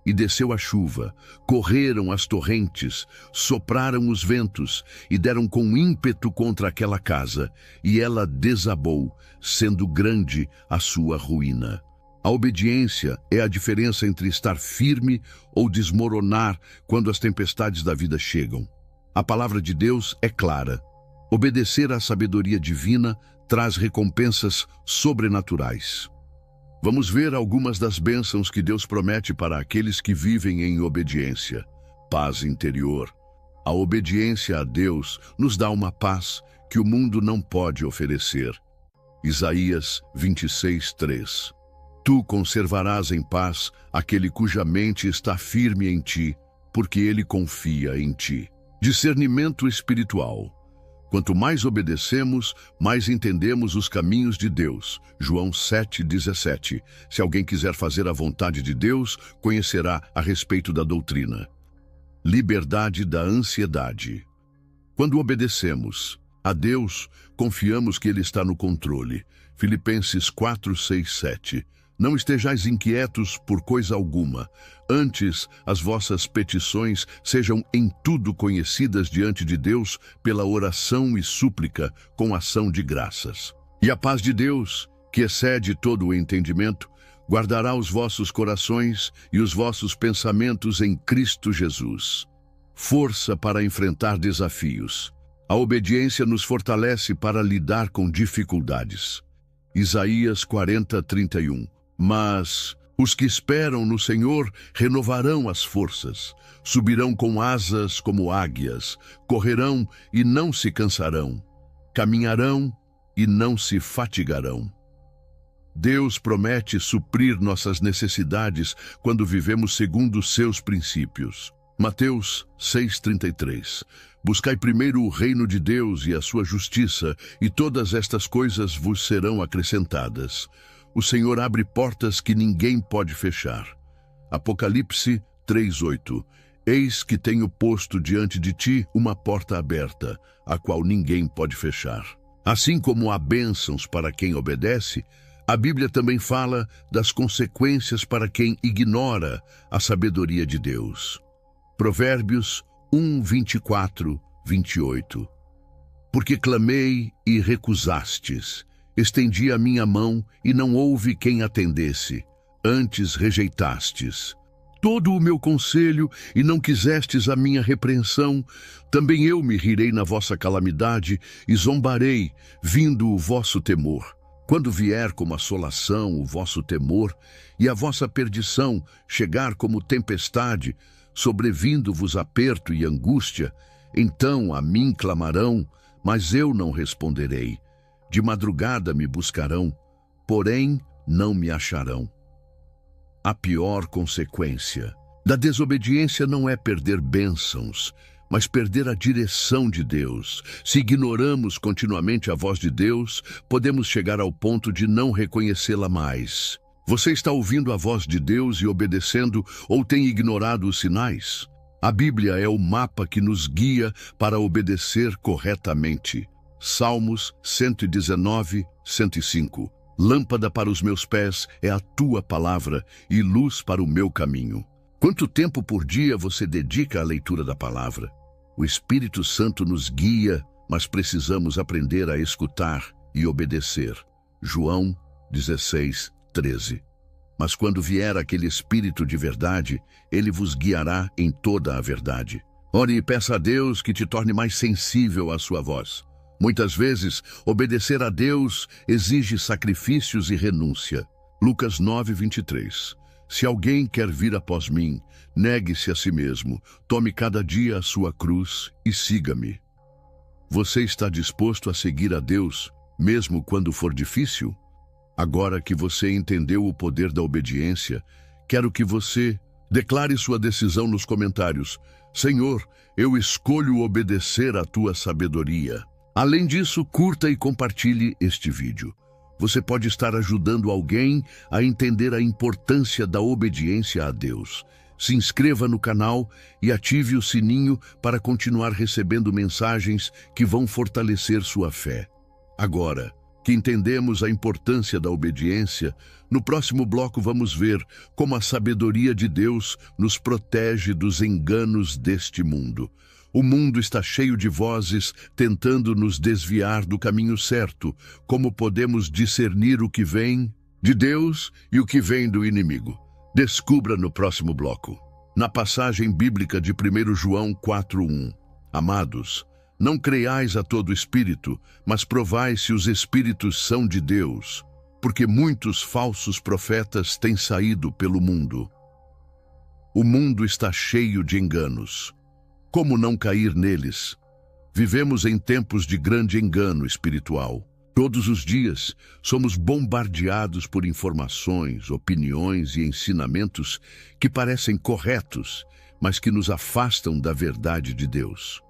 E desceu a chuva, correram as torrentes, sopraram os ventos e deram com ímpeto contra aquela casa, e ela desabou, sendo grande a sua ruína. A obediência é a diferença entre estar firme ou desmoronar quando as tempestades da vida chegam. A palavra de Deus é clara. Obedecer à sabedoria divina traz recompensas sobrenaturais. Vamos ver algumas das bênçãos que Deus promete para aqueles que vivem em obediência. Paz interior. A obediência a Deus nos dá uma paz que o mundo não pode oferecer. Isaías 26:3. Tu conservarás em paz aquele cuja mente está firme em ti, porque ele confia em ti. Discernimento espiritual. Quanto mais obedecemos, mais entendemos os caminhos de Deus. João 7,17. Se alguém quiser fazer a vontade de Deus, conhecerá a respeito da doutrina. Liberdade da ansiedade. Quando obedecemos a Deus, confiamos que Ele está no controle. Filipenses 4, 6, 7. Não estejais inquietos por coisa alguma. Antes, as vossas petições sejam em tudo conhecidas diante de Deus pela oração e súplica com ação de graças. E a paz de Deus, que excede todo o entendimento, guardará os vossos corações e os vossos pensamentos em Cristo Jesus. Força para enfrentar desafios. A obediência nos fortalece para lidar com dificuldades. Isaías 40, 31. Mas os que esperam no Senhor renovarão as forças, subirão com asas como águias, correrão e não se cansarão, caminharão e não se fatigarão. Deus promete suprir nossas necessidades quando vivemos segundo os seus princípios. Mateus 6,33. Buscai primeiro o reino de Deus e a sua justiça, e todas estas coisas vos serão acrescentadas. O Senhor abre portas que ninguém pode fechar. Apocalipse 3:8. Eis que tenho posto diante de ti uma porta aberta, a qual ninguém pode fechar. Assim como há bênçãos para quem obedece, a Bíblia também fala das consequências para quem ignora a sabedoria de Deus. Provérbios 1:24, 28. Porque clamei e recusastes. Estendi a minha mão e não houve quem atendesse. Antes rejeitastes todo o meu conselho e não quisestes a minha repreensão. Também eu me rirei na vossa calamidade e zombarei, vindo o vosso temor. Quando vier como assolação o vosso temor e a vossa perdição chegar como tempestade, sobrevindo-vos aperto e angústia, então a mim clamarão, mas eu não responderei. De madrugada me buscarão, porém não me acharão. A pior consequência da desobediência não é perder bênçãos, mas perder a direção de Deus. Se ignoramos continuamente a voz de Deus, podemos chegar ao ponto de não reconhecê-la mais. Você está ouvindo a voz de Deus e obedecendo, ou tem ignorado os sinais? A Bíblia é o mapa que nos guia para obedecer corretamente. Salmos 119, 105. Lâmpada para os meus pés é a tua palavra e luz para o meu caminho. Quanto tempo por dia você dedica à leitura da palavra? O Espírito Santo nos guia, mas precisamos aprender a escutar e obedecer. João 16, 13. Mas quando vier aquele Espírito de verdade, ele vos guiará em toda a verdade. Ore e peça a Deus que te torne mais sensível à sua voz. Muitas vezes, obedecer a Deus exige sacrifícios e renúncia. Lucas 9, 23. Se alguém quer vir após mim, negue-se a si mesmo, tome cada dia a sua cruz e siga-me. Você está disposto a seguir a Deus, mesmo quando for difícil? Agora que você entendeu o poder da obediência, quero que você declare sua decisão nos comentários. Senhor, eu escolho obedecer à tua sabedoria. Além disso, curta e compartilhe este vídeo. Você pode estar ajudando alguém a entender a importância da obediência a Deus. Se inscreva no canal e ative o sininho para continuar recebendo mensagens que vão fortalecer sua fé. Agora que entendemos a importância da obediência, no próximo bloco vamos ver como a sabedoria de Deus nos protege dos enganos deste mundo. O mundo está cheio de vozes tentando nos desviar do caminho certo. Como podemos discernir o que vem de Deus e o que vem do inimigo? Descubra no próximo bloco. Na passagem bíblica de 1 João 4:1. Amados, não creiais a todo espírito, mas provai se os espíritos são de Deus, porque muitos falsos profetas têm saído pelo mundo. O mundo está cheio de enganos. Como não cair neles? Vivemos em tempos de grande engano espiritual. Todos os dias somos bombardeados por informações, opiniões e ensinamentos que parecem corretos, mas que nos afastam da verdade de Deus.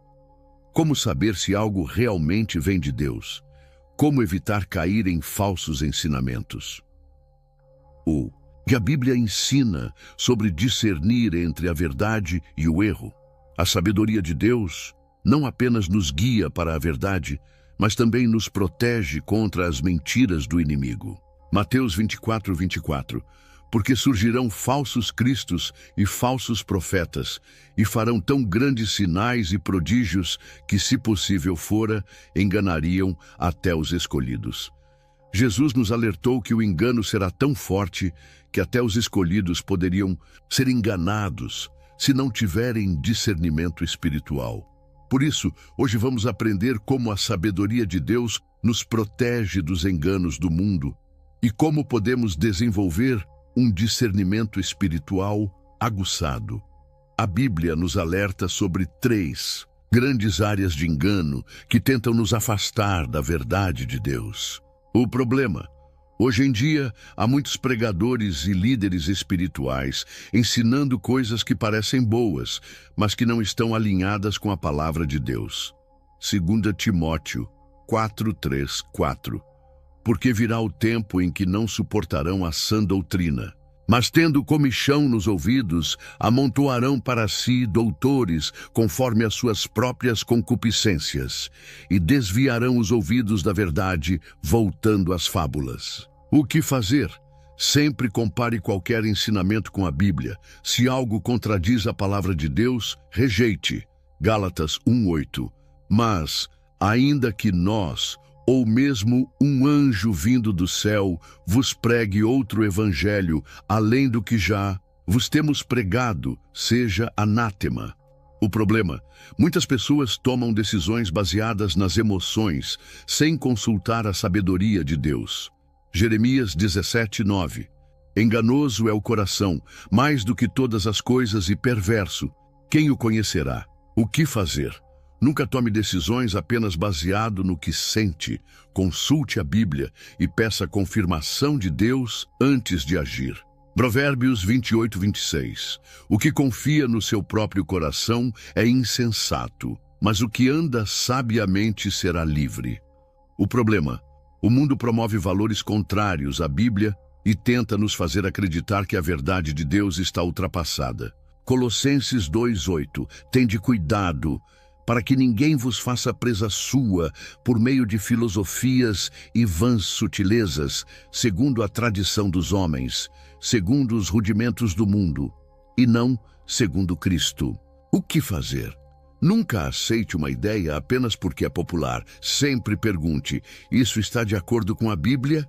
Como saber se algo realmente vem de Deus? Como evitar cair em falsos ensinamentos? O que a Bíblia ensina sobre discernir entre a verdade e o erro. A sabedoria de Deus não apenas nos guia para a verdade, mas também nos protege contra as mentiras do inimigo. Mateus 24:24. Porque surgirão falsos cristos e falsos profetas, e farão tão grandes sinais e prodígios que, se possível fora, enganariam até os escolhidos. Jesus nos alertou que o engano será tão forte que até os escolhidos poderiam ser enganados se não tiverem discernimento espiritual. Por isso, hoje vamos aprender como a sabedoria de Deus nos protege dos enganos do mundo e como podemos desenvolver um discernimento espiritual aguçado. A Bíblia nos alerta sobre 3 grandes áreas de engano que tentam nos afastar da verdade de Deus. O problema: hoje em dia, há muitos pregadores e líderes espirituais ensinando coisas que parecem boas, mas que não estão alinhadas com a palavra de Deus. 2 Timóteo 4:3-4. Porque virá o tempo em que não suportarão a sã doutrina, mas tendo comichão nos ouvidos, amontoarão para si doutores conforme as suas próprias concupiscências, e desviarão os ouvidos da verdade, voltando às fábulas. O que fazer? Sempre compare qualquer ensinamento com a Bíblia. Se algo contradiz a palavra de Deus, rejeite. Gálatas 1:8. Mas, ainda que nós, ou mesmo um anjo vindo do céu, vos pregue outro evangelho, além do que já vos temos pregado, seja anátema. O problema: muitas pessoas tomam decisões baseadas nas emoções, sem consultar a sabedoria de Deus. Jeremias 17:9. Enganoso é o coração, mais do que todas as coisas, e perverso. Quem o conhecerá? O que fazer? Nunca tome decisões apenas baseado no que sente. Consulte a Bíblia e peça a confirmação de Deus antes de agir. Provérbios 28:26. O que confia no seu próprio coração é insensato, mas o que anda sabiamente será livre. O problema: o mundo promove valores contrários à Bíblia e tenta nos fazer acreditar que a verdade de Deus está ultrapassada. Colossenses 2:8. Tende cuidado para que ninguém vos faça presa sua por meio de filosofias e vãs sutilezas, segundo a tradição dos homens, segundo os rudimentos do mundo, e não segundo Cristo. O que fazer? Nunca aceite uma ideia apenas porque é popular. Sempre pergunte: isso está de acordo com a Bíblia?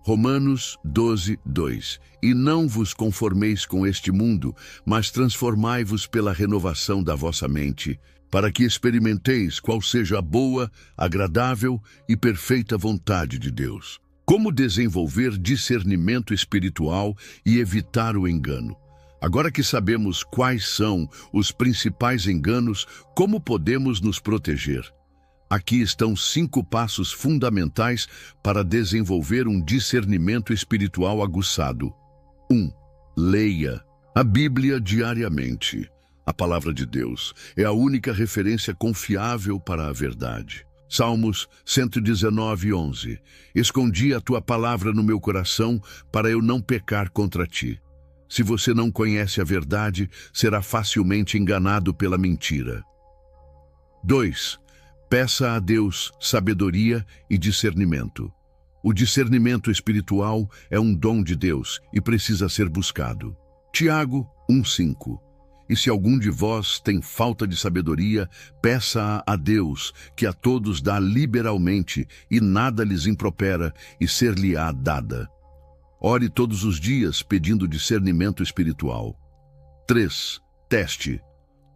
Romanos 12:2. E não vos conformeis com este mundo, mas transformai-vos pela renovação da vossa mente, para que experimenteis qual seja a boa, agradável e perfeita vontade de Deus. Como desenvolver discernimento espiritual e evitar o engano? Agora que sabemos quais são os principais enganos, como podemos nos proteger? Aqui estão 5 passos fundamentais para desenvolver um discernimento espiritual aguçado. 1. Leia a Bíblia diariamente. A palavra de Deus é a única referência confiável para a verdade. Salmos 119:11. Escondi a tua palavra no meu coração para eu não pecar contra ti. Se você não conhece a verdade, será facilmente enganado pela mentira. 2. Peça a Deus sabedoria e discernimento. O discernimento espiritual é um dom de Deus e precisa ser buscado. Tiago 1:5. E se algum de vós tem falta de sabedoria, peça a Deus, que a todos dá liberalmente, e nada lhes impropera, e ser-lhe-á dada. Ore todos os dias pedindo discernimento espiritual. 3. Teste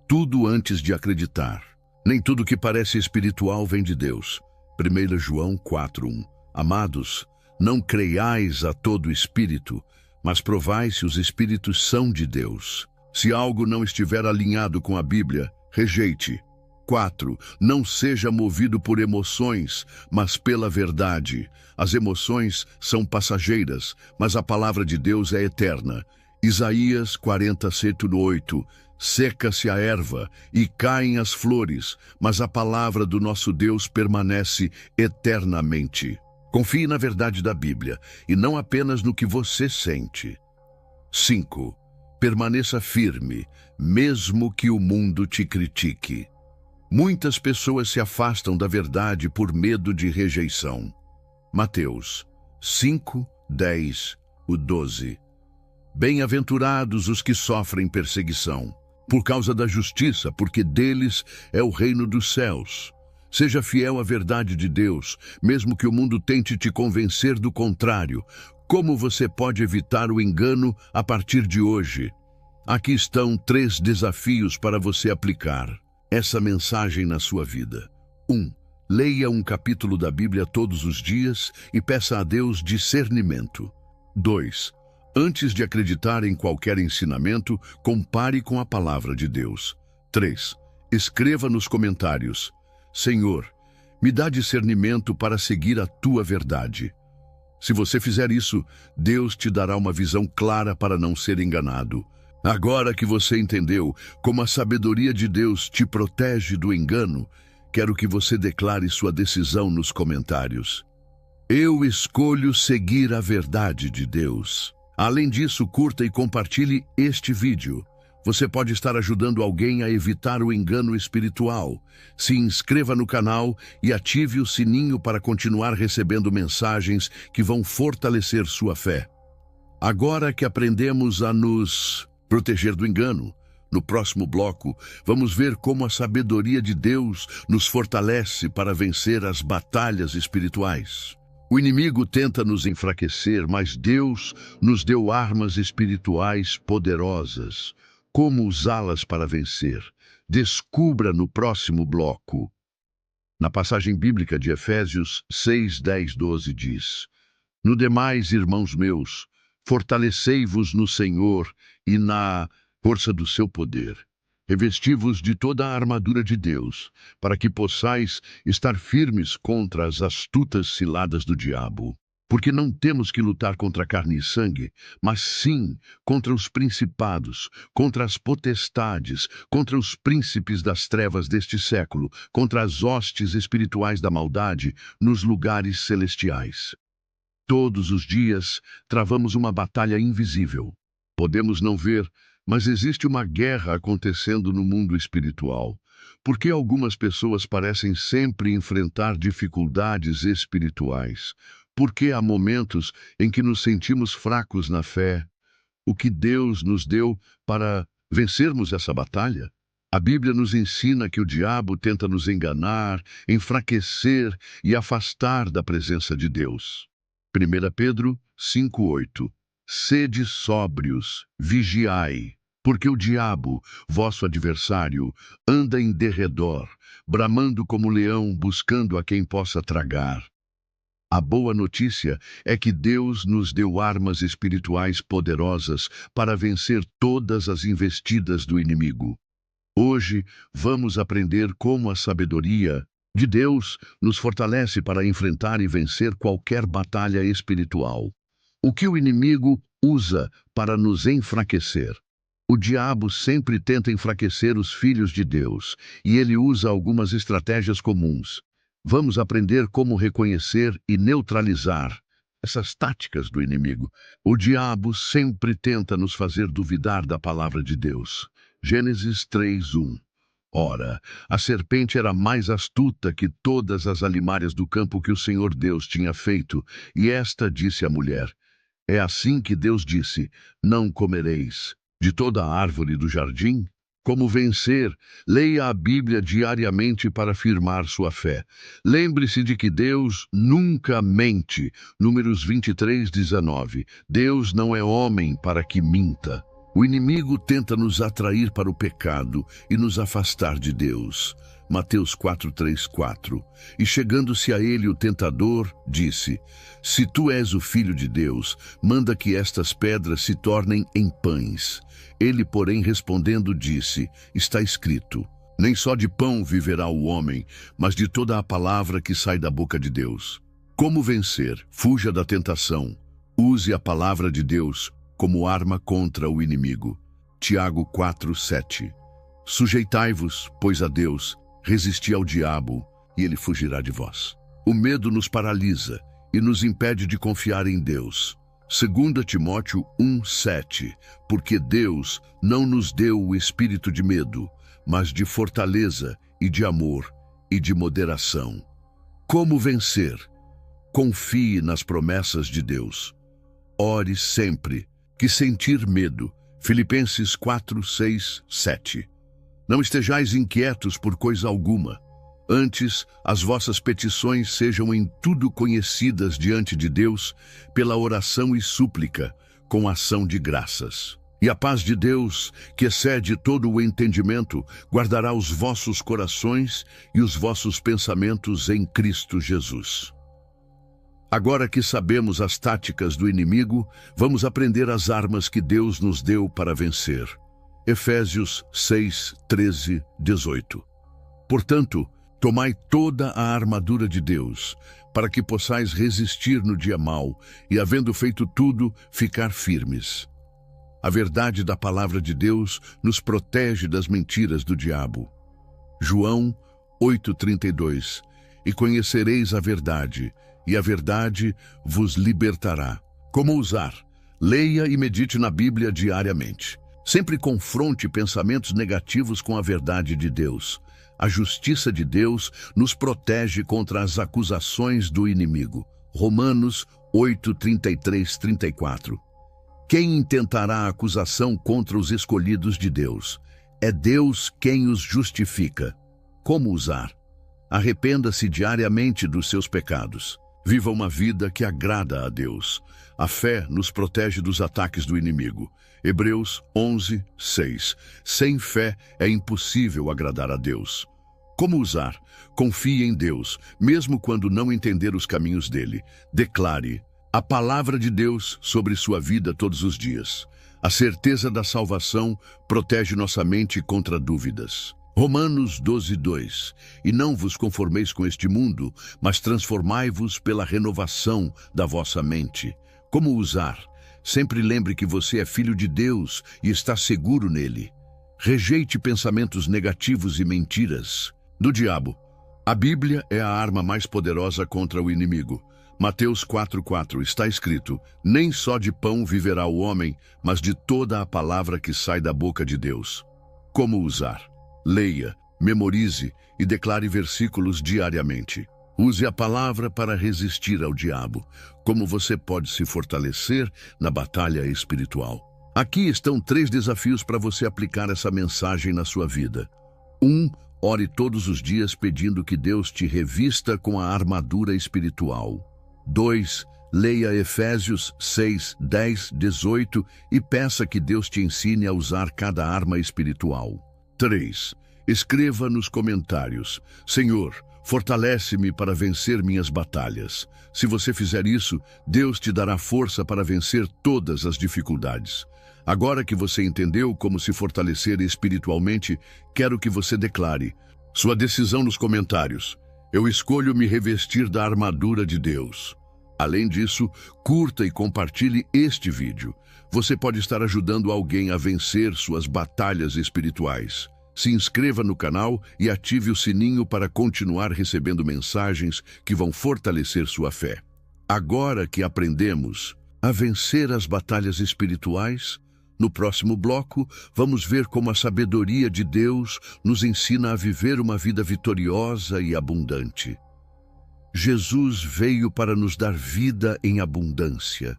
tudo antes de acreditar. Nem tudo que parece espiritual vem de Deus. 1 João 4:1. Amados, não creiais a todo espírito, mas provai se os espíritos são de Deus. Se algo não estiver alinhado com a Bíblia, rejeite. 4. Não seja movido por emoções, mas pela verdade. As emoções são passageiras, mas a palavra de Deus é eterna. Isaías 40:8. seca-se a erva e caem as flores, mas a palavra do nosso Deus permanece eternamente. Confie na verdade da Bíblia e não apenas no que você sente. 5. Permaneça firme, mesmo que o mundo te critique. Muitas pessoas se afastam da verdade por medo de rejeição. Mateus 5, 10, 12. Bem-aventurados os que sofrem perseguição, por causa da justiça, porque deles é o reino dos céus. Seja fiel à verdade de Deus, mesmo que o mundo tente te convencer do contrário. Como você pode evitar o engano a partir de hoje? Aqui estão 3 desafios para você aplicar essa mensagem na sua vida. 1. Leia um capítulo da Bíblia todos os dias e peça a Deus discernimento. 2. Antes de acreditar em qualquer ensinamento, compare com a palavra de Deus. 3. Escreva nos comentários: Senhor, me dá discernimento para seguir a tua verdade. Se você fizer isso, Deus te dará uma visão clara para não ser enganado. Agora que você entendeu como a sabedoria de Deus te protege do engano, quero que você declare sua decisão nos comentários. Eu escolho seguir a verdade de Deus. Além disso, curta e compartilhe este vídeo. Você pode estar ajudando alguém a evitar o engano espiritual. Se inscreva no canal e ative o sininho para continuar recebendo mensagens que vão fortalecer sua fé. Agora que aprendemos a nos proteger do engano, no próximo bloco, vamos ver como a sabedoria de Deus nos fortalece para vencer as batalhas espirituais. O inimigo tenta nos enfraquecer, mas Deus nos deu armas espirituais poderosas. Como usá-las para vencer? Descubra no próximo bloco. Na passagem bíblica de Efésios 6, 10, 12 diz: No demais, irmãos meus, fortalecei-vos no Senhor e na força do seu poder. Revesti-vos de toda a armadura de Deus, para que possais estar firmes contra as astutas ciladas do diabo. Porque não temos que lutar contra carne e sangue, mas sim contra os principados, contra as potestades, contra os príncipes das trevas deste século, contra as hostes espirituais da maldade nos lugares celestiais. Todos os dias travamos uma batalha invisível. Podemos não ver, mas existe uma guerra acontecendo no mundo espiritual. Por que algumas pessoas parecem sempre enfrentar dificuldades espirituais? Porque há momentos em que nos sentimos fracos na fé. O que Deus nos deu para vencermos essa batalha? A Bíblia nos ensina que o diabo tenta nos enganar, enfraquecer e afastar da presença de Deus. 1 Pedro 5:8. Sede sóbrios, vigiai, porque o diabo, vosso adversário, anda em derredor, bramando como leão, buscando a quem possa tragar. A boa notícia é que Deus nos deu armas espirituais poderosas para vencer todas as investidas do inimigo. Hoje vamos aprender como a sabedoria de Deus nos fortalece para enfrentar e vencer qualquer batalha espiritual. O que o inimigo usa para nos enfraquecer? O diabo sempre tenta enfraquecer os filhos de Deus, e ele usa algumas estratégias comuns. Vamos aprender como reconhecer e neutralizar essas táticas do inimigo. O diabo sempre tenta nos fazer duvidar da palavra de Deus. Gênesis 3:1. Ora, a serpente era mais astuta que todas as alimárias do campo que o Senhor Deus tinha feito, e esta disse à mulher: É assim que Deus disse: Não comereis de toda a árvore do jardim? Como vencer? Leia a Bíblia diariamente para afirmar sua fé. Lembre-se de que Deus nunca mente. Números 23:19. Deus não é homem para que minta. O inimigo tenta nos atrair para o pecado e nos afastar de Deus. Mateus 4:3-4. E chegando-se a ele o tentador, disse: Se tu és o Filho de Deus, manda que estas pedras se tornem em pães. Ele, porém, respondendo, disse: Está escrito: Nem só de pão viverá o homem, mas de toda a palavra que sai da boca de Deus. Como vencer? Fuja da tentação. Use a palavra de Deus como arma contra o inimigo. Tiago 4:7. Sujeitai-vos, pois, a Deus, resisti ao diabo, e ele fugirá de vós. O medo nos paralisa e nos impede de confiar em Deus. 2 Timóteo 1:7. Porque Deus não nos deu o espírito de medo, mas de fortaleza e de amor e de moderação. Como vencer? Confie nas promessas de Deus. Ore sempre. Que sentir medo. Filipenses 4:6-7. Não estejais inquietos por coisa alguma. Antes, as vossas petições sejam em tudo conhecidas diante de Deus, pela oração e súplica, com ação de graças. E a paz de Deus, que excede todo o entendimento, guardará os vossos corações e os vossos pensamentos em Cristo Jesus. Agora que sabemos as táticas do inimigo, vamos aprender as armas que Deus nos deu para vencer. Efésios 6:13-18. Portanto, tomai toda a armadura de Deus, para que possais resistir no dia mau e, havendo feito tudo, ficar firmes. A verdade da palavra de Deus nos protege das mentiras do diabo. João 8:32. E conhecereis a verdade, e a verdade vos libertará. Como usar? Leia e medite na Bíblia diariamente. Sempre confronte pensamentos negativos com a verdade de Deus. A justiça de Deus nos protege contra as acusações do inimigo. Romanos 8:33-34. Quem intentará acusação contra os escolhidos de Deus? É Deus quem os justifica. Como usar? Arrependa-se diariamente dos seus pecados. Viva uma vida que agrada a Deus. A fé nos protege dos ataques do inimigo. Hebreus 11:6. Sem fé é impossível agradar a Deus. Como usar? Confie em Deus, mesmo quando não entender os caminhos dele. Declare a palavra de Deus sobre sua vida todos os dias. A certeza da salvação protege nossa mente contra dúvidas. Romanos 12:2. E não vos conformeis com este mundo, mas transformai-vos pela renovação da vossa mente. Como usar? Sempre lembre que você é filho de Deus e está seguro nele. Rejeite pensamentos negativos e mentiras do diabo. A Bíblia é a arma mais poderosa contra o inimigo. Mateus 4:4 está escrito: nem só de pão viverá o homem, mas de toda a palavra que sai da boca de Deus. Como usar? Leia, memorize e declare versículos diariamente. Use a palavra para resistir ao diabo. Como você pode se fortalecer na batalha espiritual? Aqui estão 3 desafios para você aplicar essa mensagem na sua vida. 1. Ore todos os dias pedindo que Deus te revista com a armadura espiritual. 2. Leia Efésios 6:10-18 e peça que Deus te ensine a usar cada arma espiritual. 3. Escreva nos comentários: Senhor, fortalece-me para vencer minhas batalhas. Se você fizer isso, Deus te dará força para vencer todas as dificuldades. Agora que você entendeu como se fortalecer espiritualmente, quero que você declare sua decisão nos comentários. Eu escolho me revestir da armadura de Deus. Além disso, curta e compartilhe este vídeo. Você pode estar ajudando alguém a vencer suas batalhas espirituais. Se inscreva no canal e ative o sininho para continuar recebendo mensagens que vão fortalecer sua fé. Agora que aprendemos a vencer as batalhas espirituais, no próximo bloco, vamos ver como a sabedoria de Deus nos ensina a viver uma vida vitoriosa e abundante. Jesus veio para nos dar vida em abundância.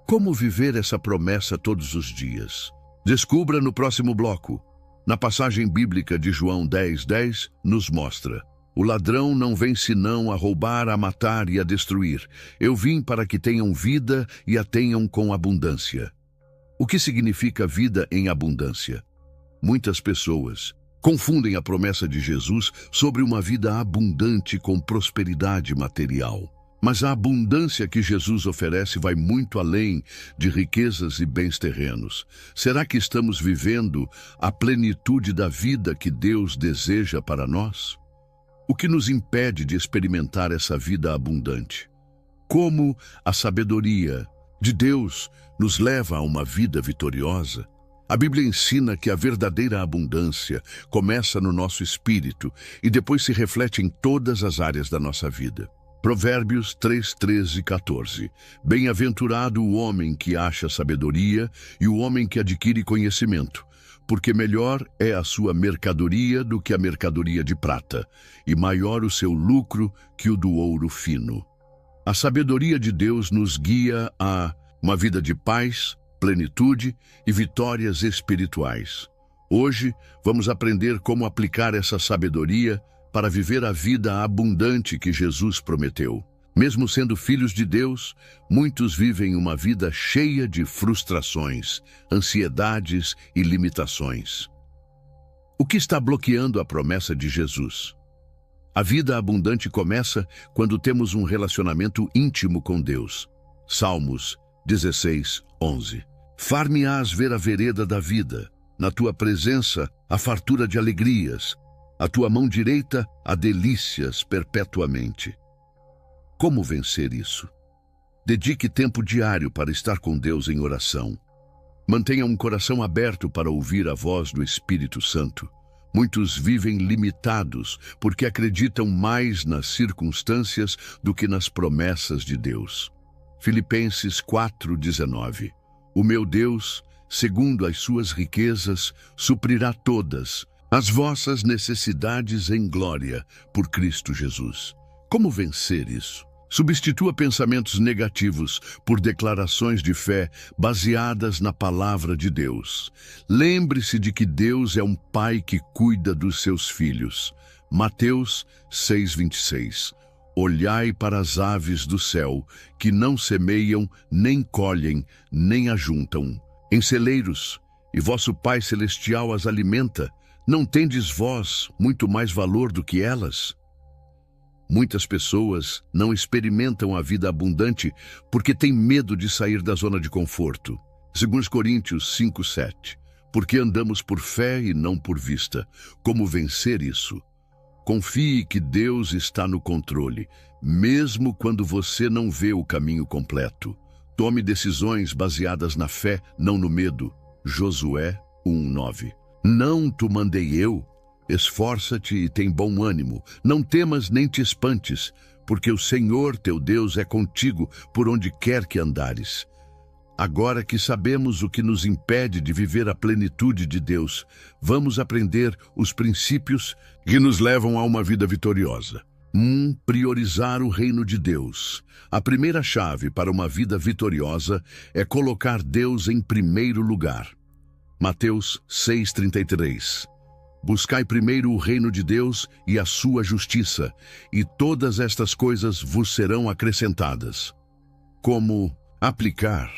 Como viver essa promessa todos os dias? Descubra no próximo bloco. Na passagem bíblica de João 10:10, nos mostra: o ladrão não vem senão a roubar, a matar e a destruir. Eu vim para que tenham vida e a tenham com abundância. O que significa vida em abundância? Muitas pessoas confundem a promessa de Jesus sobre uma vida abundante com prosperidade material. Mas a abundância que Jesus oferece vai muito além de riquezas e bens terrenos. Será que estamos vivendo a plenitude da vida que Deus deseja para nós? O que nos impede de experimentar essa vida abundante? Como a sabedoria de Deus nos leva a uma vida vitoriosa? A Bíblia ensina que a verdadeira abundância começa no nosso espírito e depois se reflete em todas as áreas da nossa vida. Provérbios 3, 13 e 14. Bem-aventurado o homem que acha sabedoria e o homem que adquire conhecimento, porque melhor é a sua mercadoria do que a mercadoria de prata, e maior o seu lucro que o do ouro fino. A sabedoria de Deus nos guia a uma vida de paz, plenitude e vitórias espirituais. Hoje, vamos aprender como aplicar essa sabedoria para viver a vida abundante que Jesus prometeu. Mesmo sendo filhos de Deus, muitos vivem uma vida cheia de frustrações, ansiedades e limitações. O que está bloqueando a promessa de Jesus? A vida abundante começa quando temos um relacionamento íntimo com Deus. Salmos 16, 11. Far-me-ás ver a vereda da vida, na tua presença a fartura de alegrias, a tua mão direita há delícias perpetuamente. Como vencer isso? Dedique tempo diário para estar com Deus em oração. Mantenha um coração aberto para ouvir a voz do Espírito Santo. Muitos vivem limitados porque acreditam mais nas circunstâncias do que nas promessas de Deus. Filipenses 4:19. O meu Deus, segundo as suas riquezas, suprirá todas as vossas necessidades em glória por Cristo Jesus. Como vencer isso? Substitua pensamentos negativos por declarações de fé baseadas na palavra de Deus. Lembre-se de que Deus é um pai que cuida dos seus filhos. Mateus 6:26. Olhai para as aves do céu, que não semeiam, nem colhem, nem ajuntam em celeiros, e vosso Pai Celestial as alimenta. Não tendes vós muito mais valor do que elas? Muitas pessoas não experimentam a vida abundante porque têm medo de sair da zona de conforto. 2 Coríntios 5:7. Porque andamos por fé e não por vista. Como vencer isso? Confie que Deus está no controle, mesmo quando você não vê o caminho completo. Tome decisões baseadas na fé, não no medo. Josué 1:9. Não te mandei eu? Esforça-te e tem bom ânimo. Não temas nem te espantes, porque o Senhor teu Deus é contigo por onde quer que andares. Agora que sabemos o que nos impede de viver a plenitude de Deus, vamos aprender os princípios que nos levam a uma vida vitoriosa. 1. Priorizar o reino de Deus. A primeira chave para uma vida vitoriosa é colocar Deus em primeiro lugar. Mateus 6:33. Buscai primeiro o reino de Deus e a sua justiça, e todas estas coisas vos serão acrescentadas. Como aplicar?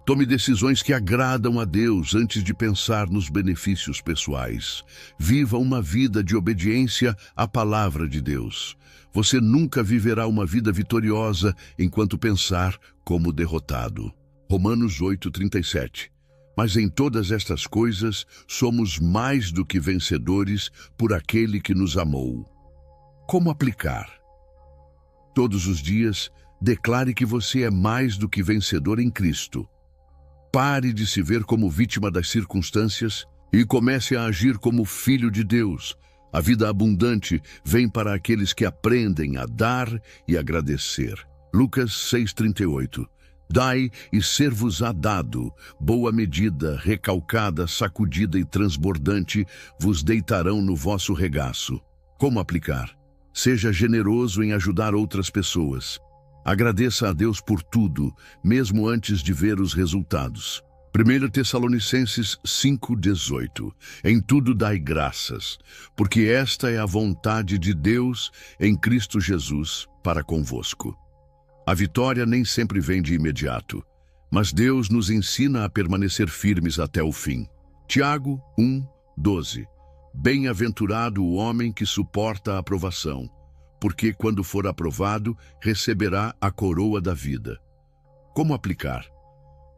Tome decisões que agradam a Deus antes de pensar nos benefícios pessoais. Viva uma vida de obediência à palavra de Deus. Você nunca viverá uma vida vitoriosa enquanto pensar como derrotado. Romanos 8:37. Mas em todas estas coisas somos mais do que vencedores por aquele que nos amou. Como aplicar? Todos os dias, declare que você é mais do que vencedor em Cristo. Pare de se ver como vítima das circunstâncias e comece a agir como filho de Deus. A vida abundante vem para aqueles que aprendem a dar e agradecer. Lucas 6:38. Dai e ser-vos-á dado, boa medida, recalcada, sacudida e transbordante, vos deitarão no vosso regaço. Como aplicar? Seja generoso em ajudar outras pessoas. Agradeça a Deus por tudo, mesmo antes de ver os resultados. 1 Tessalonicenses 5:18. Em tudo dai graças, porque esta é a vontade de Deus em Cristo Jesus para convosco. A vitória nem sempre vem de imediato, mas Deus nos ensina a permanecer firmes até o fim. Tiago 1:12. Bem-aventurado o homem que suporta a aprovação, porque quando for aprovado, receberá a coroa da vida. Como aplicar?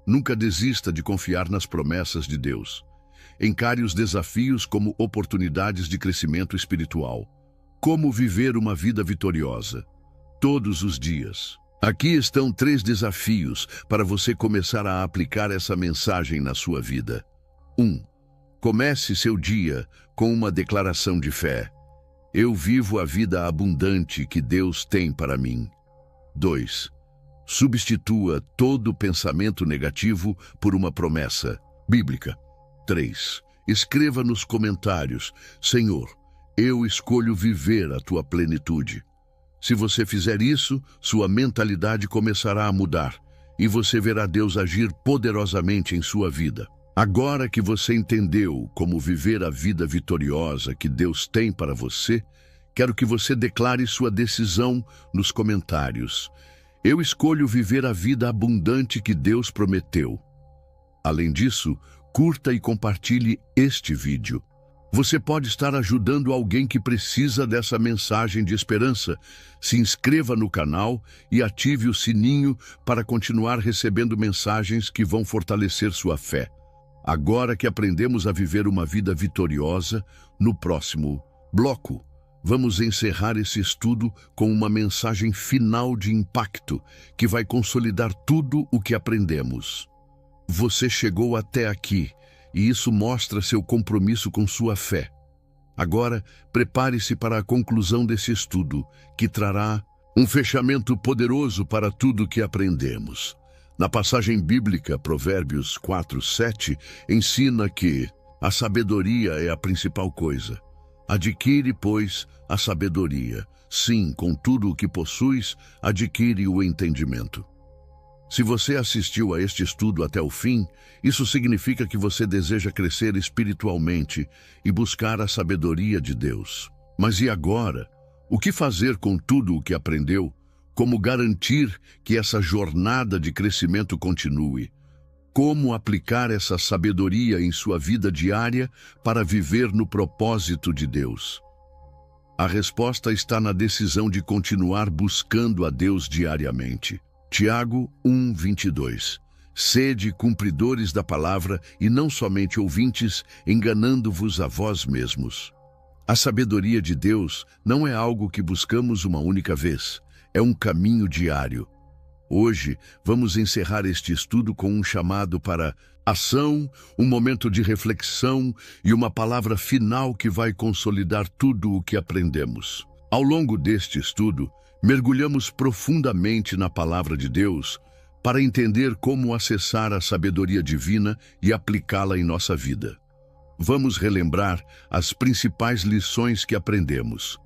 Nunca desista de confiar nas promessas de Deus. Encare os desafios como oportunidades de crescimento espiritual. Como viver uma vida vitoriosa? Todos os dias. Aqui estão 3 desafios para você começar a aplicar essa mensagem na sua vida. 1. Comece seu dia com uma declaração de fé. Eu vivo a vida abundante que Deus tem para mim. 2. Substitua todo pensamento negativo por uma promessa bíblica. 3. Escreva nos comentários: Senhor, eu escolho viver a tua plenitude. Se você fizer isso, sua mentalidade começará a mudar e você verá Deus agir poderosamente em sua vida. Agora que você entendeu como viver a vida vitoriosa que Deus tem para você, quero que você declare sua decisão nos comentários. Eu escolho viver a vida abundante que Deus prometeu. Além disso, curta e compartilhe este vídeo. Você pode estar ajudando alguém que precisa dessa mensagem de esperança. Se inscreva no canal e ative o sininho para continuar recebendo mensagens que vão fortalecer sua fé. Agora que aprendemos a viver uma vida vitoriosa, no próximo bloco, vamos encerrar esse estudo com uma mensagem final de impacto que vai consolidar tudo o que aprendemos. Você chegou até aqui e isso mostra seu compromisso com sua fé. Agora, prepare-se para a conclusão desse estudo, que trará um fechamento poderoso para tudo o que aprendemos. Na passagem bíblica, Provérbios 4:7, ensina que a sabedoria é a principal coisa. Adquire, pois, a sabedoria. Sim, com tudo o que possuis, adquire o entendimento. Se você assistiu a este estudo até o fim, isso significa que você deseja crescer espiritualmente e buscar a sabedoria de Deus. Mas e agora? O que fazer com tudo o que aprendeu? Como garantir que essa jornada de crescimento continue? Como aplicar essa sabedoria em sua vida diária para viver no propósito de Deus? A resposta está na decisão de continuar buscando a Deus diariamente. Tiago 1:22. Sede cumpridores da palavra e não somente ouvintes, enganando-vos a vós mesmos. A sabedoria de Deus não é algo que buscamos uma única vez. É um caminho diário. Hoje, vamos encerrar este estudo com um chamado para ação, um momento de reflexão e uma palavra final que vai consolidar tudo o que aprendemos. Ao longo deste estudo, mergulhamos profundamente na palavra de Deus para entender como acessar a sabedoria divina e aplicá-la em nossa vida. Vamos relembrar as principais lições que aprendemos.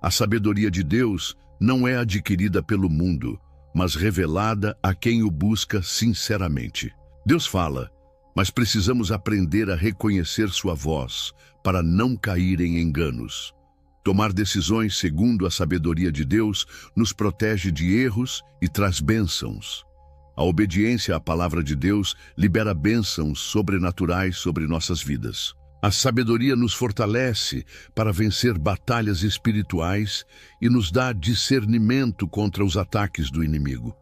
A sabedoria de Deus não é adquirida pelo mundo, mas revelada a quem o busca sinceramente. Deus fala, mas precisamos aprender a reconhecer sua voz para não cair em enganos. Tomar decisões segundo a sabedoria de Deus nos protege de erros e traz bênçãos. A obediência à palavra de Deus libera bênçãos sobrenaturais sobre nossas vidas. A sabedoria nos fortalece para vencer batalhas espirituais e nos dá discernimento contra os ataques do inimigo.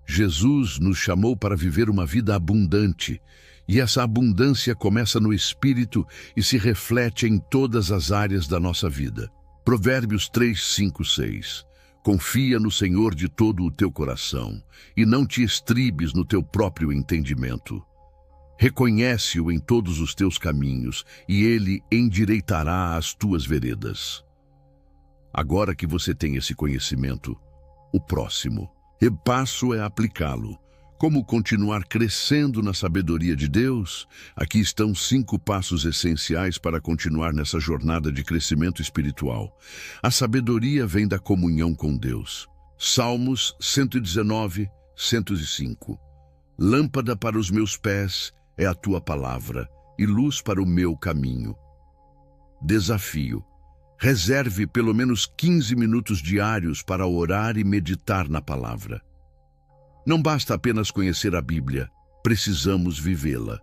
Jesus nos chamou para viver uma vida abundante, e essa abundância começa no Espírito e se reflete em todas as áreas da nossa vida. Provérbios 3:5-6. Confia no Senhor de todo o teu coração e não te estribes no teu próprio entendimento. Reconhece-o em todos os teus caminhos e ele endireitará as tuas veredas. Agora que você tem esse conhecimento, o próximo passo é aplicá-lo. Como continuar crescendo na sabedoria de Deus? Aqui estão 5 passos essenciais para continuar nessa jornada de crescimento espiritual. A sabedoria vem da comunhão com Deus. Salmos 119:105. Lâmpada para os meus pés é a tua palavra e luz para o meu caminho. Desafio. Reserve pelo menos 15 minutos diários para orar e meditar na palavra. Não basta apenas conhecer a Bíblia, precisamos vivê-la.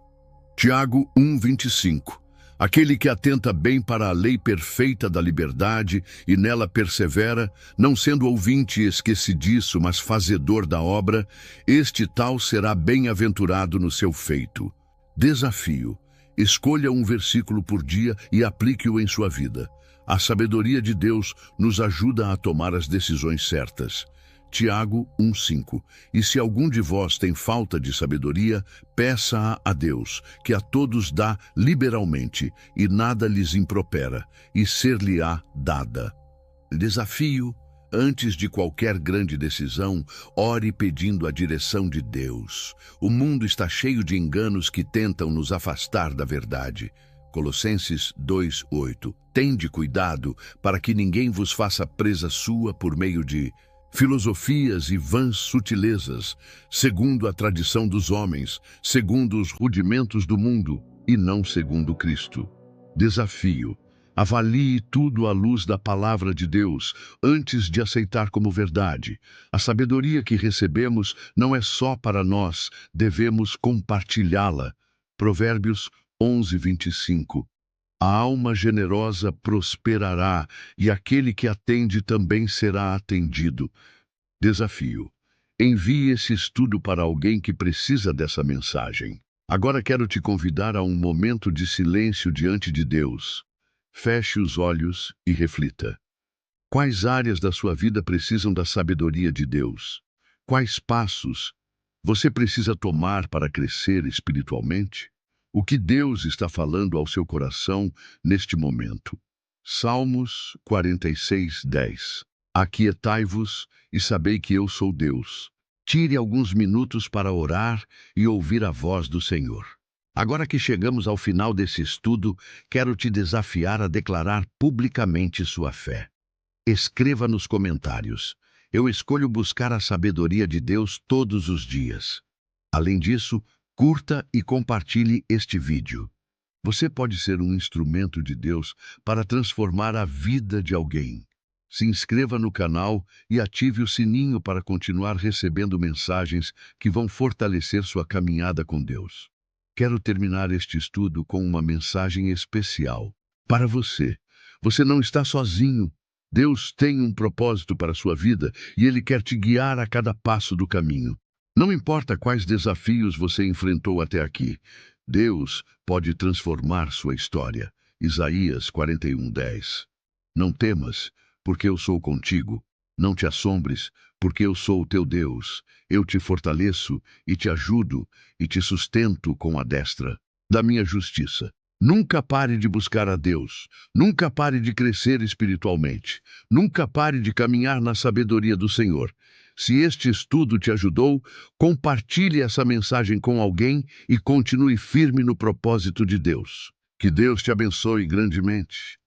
Tiago 1:25. Aquele que atenta bem para a lei perfeita da liberdade e nela persevera, não sendo ouvinte esquecidiço, mas fazedor da obra, este tal será bem-aventurado no seu feito. Desafio. Escolha um versículo por dia e aplique-o em sua vida. A sabedoria de Deus nos ajuda a tomar as decisões certas. Tiago 1,5. E se algum de vós tem falta de sabedoria, peça-a a Deus, que a todos dá liberalmente, e nada lhes impropera, e ser-lhe-á dada. Desafio: antes de qualquer grande decisão, ore pedindo a direção de Deus. O mundo está cheio de enganos que tentam nos afastar da verdade. Colossenses 2,8. Tende cuidado para que ninguém vos faça presa sua por meio de filosofias e vãs sutilezas, segundo a tradição dos homens, segundo os rudimentos do mundo, e não segundo Cristo. Desafio: avalie tudo à luz da palavra de Deus, antes de aceitar como verdade. A sabedoria que recebemos não é só para nós, devemos compartilhá-la. Provérbios 11:25. A alma generosa prosperará, e aquele que atende também será atendido. Desafio: envie esse estudo para alguém que precisa dessa mensagem. Agora quero te convidar a um momento de silêncio diante de Deus. Feche os olhos e reflita. Quais áreas da sua vida precisam da sabedoria de Deus? Quais passos você precisa tomar para crescer espiritualmente? O que Deus está falando ao seu coração neste momento? Salmos 46:10. Aquietai-vos e sabei que eu sou Deus. Tire alguns minutos para orar e ouvir a voz do Senhor. Agora que chegamos ao final desse estudo, quero te desafiar a declarar publicamente sua fé. Escreva nos comentários: eu escolho buscar a sabedoria de Deus todos os dias. Além disso, curta e compartilhe este vídeo. Você pode ser um instrumento de Deus para transformar a vida de alguém. Se inscreva no canal e ative o sininho para continuar recebendo mensagens que vão fortalecer sua caminhada com Deus. Quero terminar este estudo com uma mensagem especial para você. Você não está sozinho. Deus tem um propósito para a sua vida e Ele quer te guiar a cada passo do caminho. Não importa quais desafios você enfrentou até aqui, Deus pode transformar sua história. Isaías 41:10. Não temas, porque eu sou contigo. Não te assombres, porque eu sou o teu Deus. Eu te fortaleço e te ajudo e te sustento com a destra da minha justiça. Nunca pare de buscar a Deus. Nunca pare de crescer espiritualmente. Nunca pare de caminhar na sabedoria do Senhor. Se este estudo te ajudou, compartilhe essa mensagem com alguém e continue firme no propósito de Deus. Que Deus te abençoe grandemente.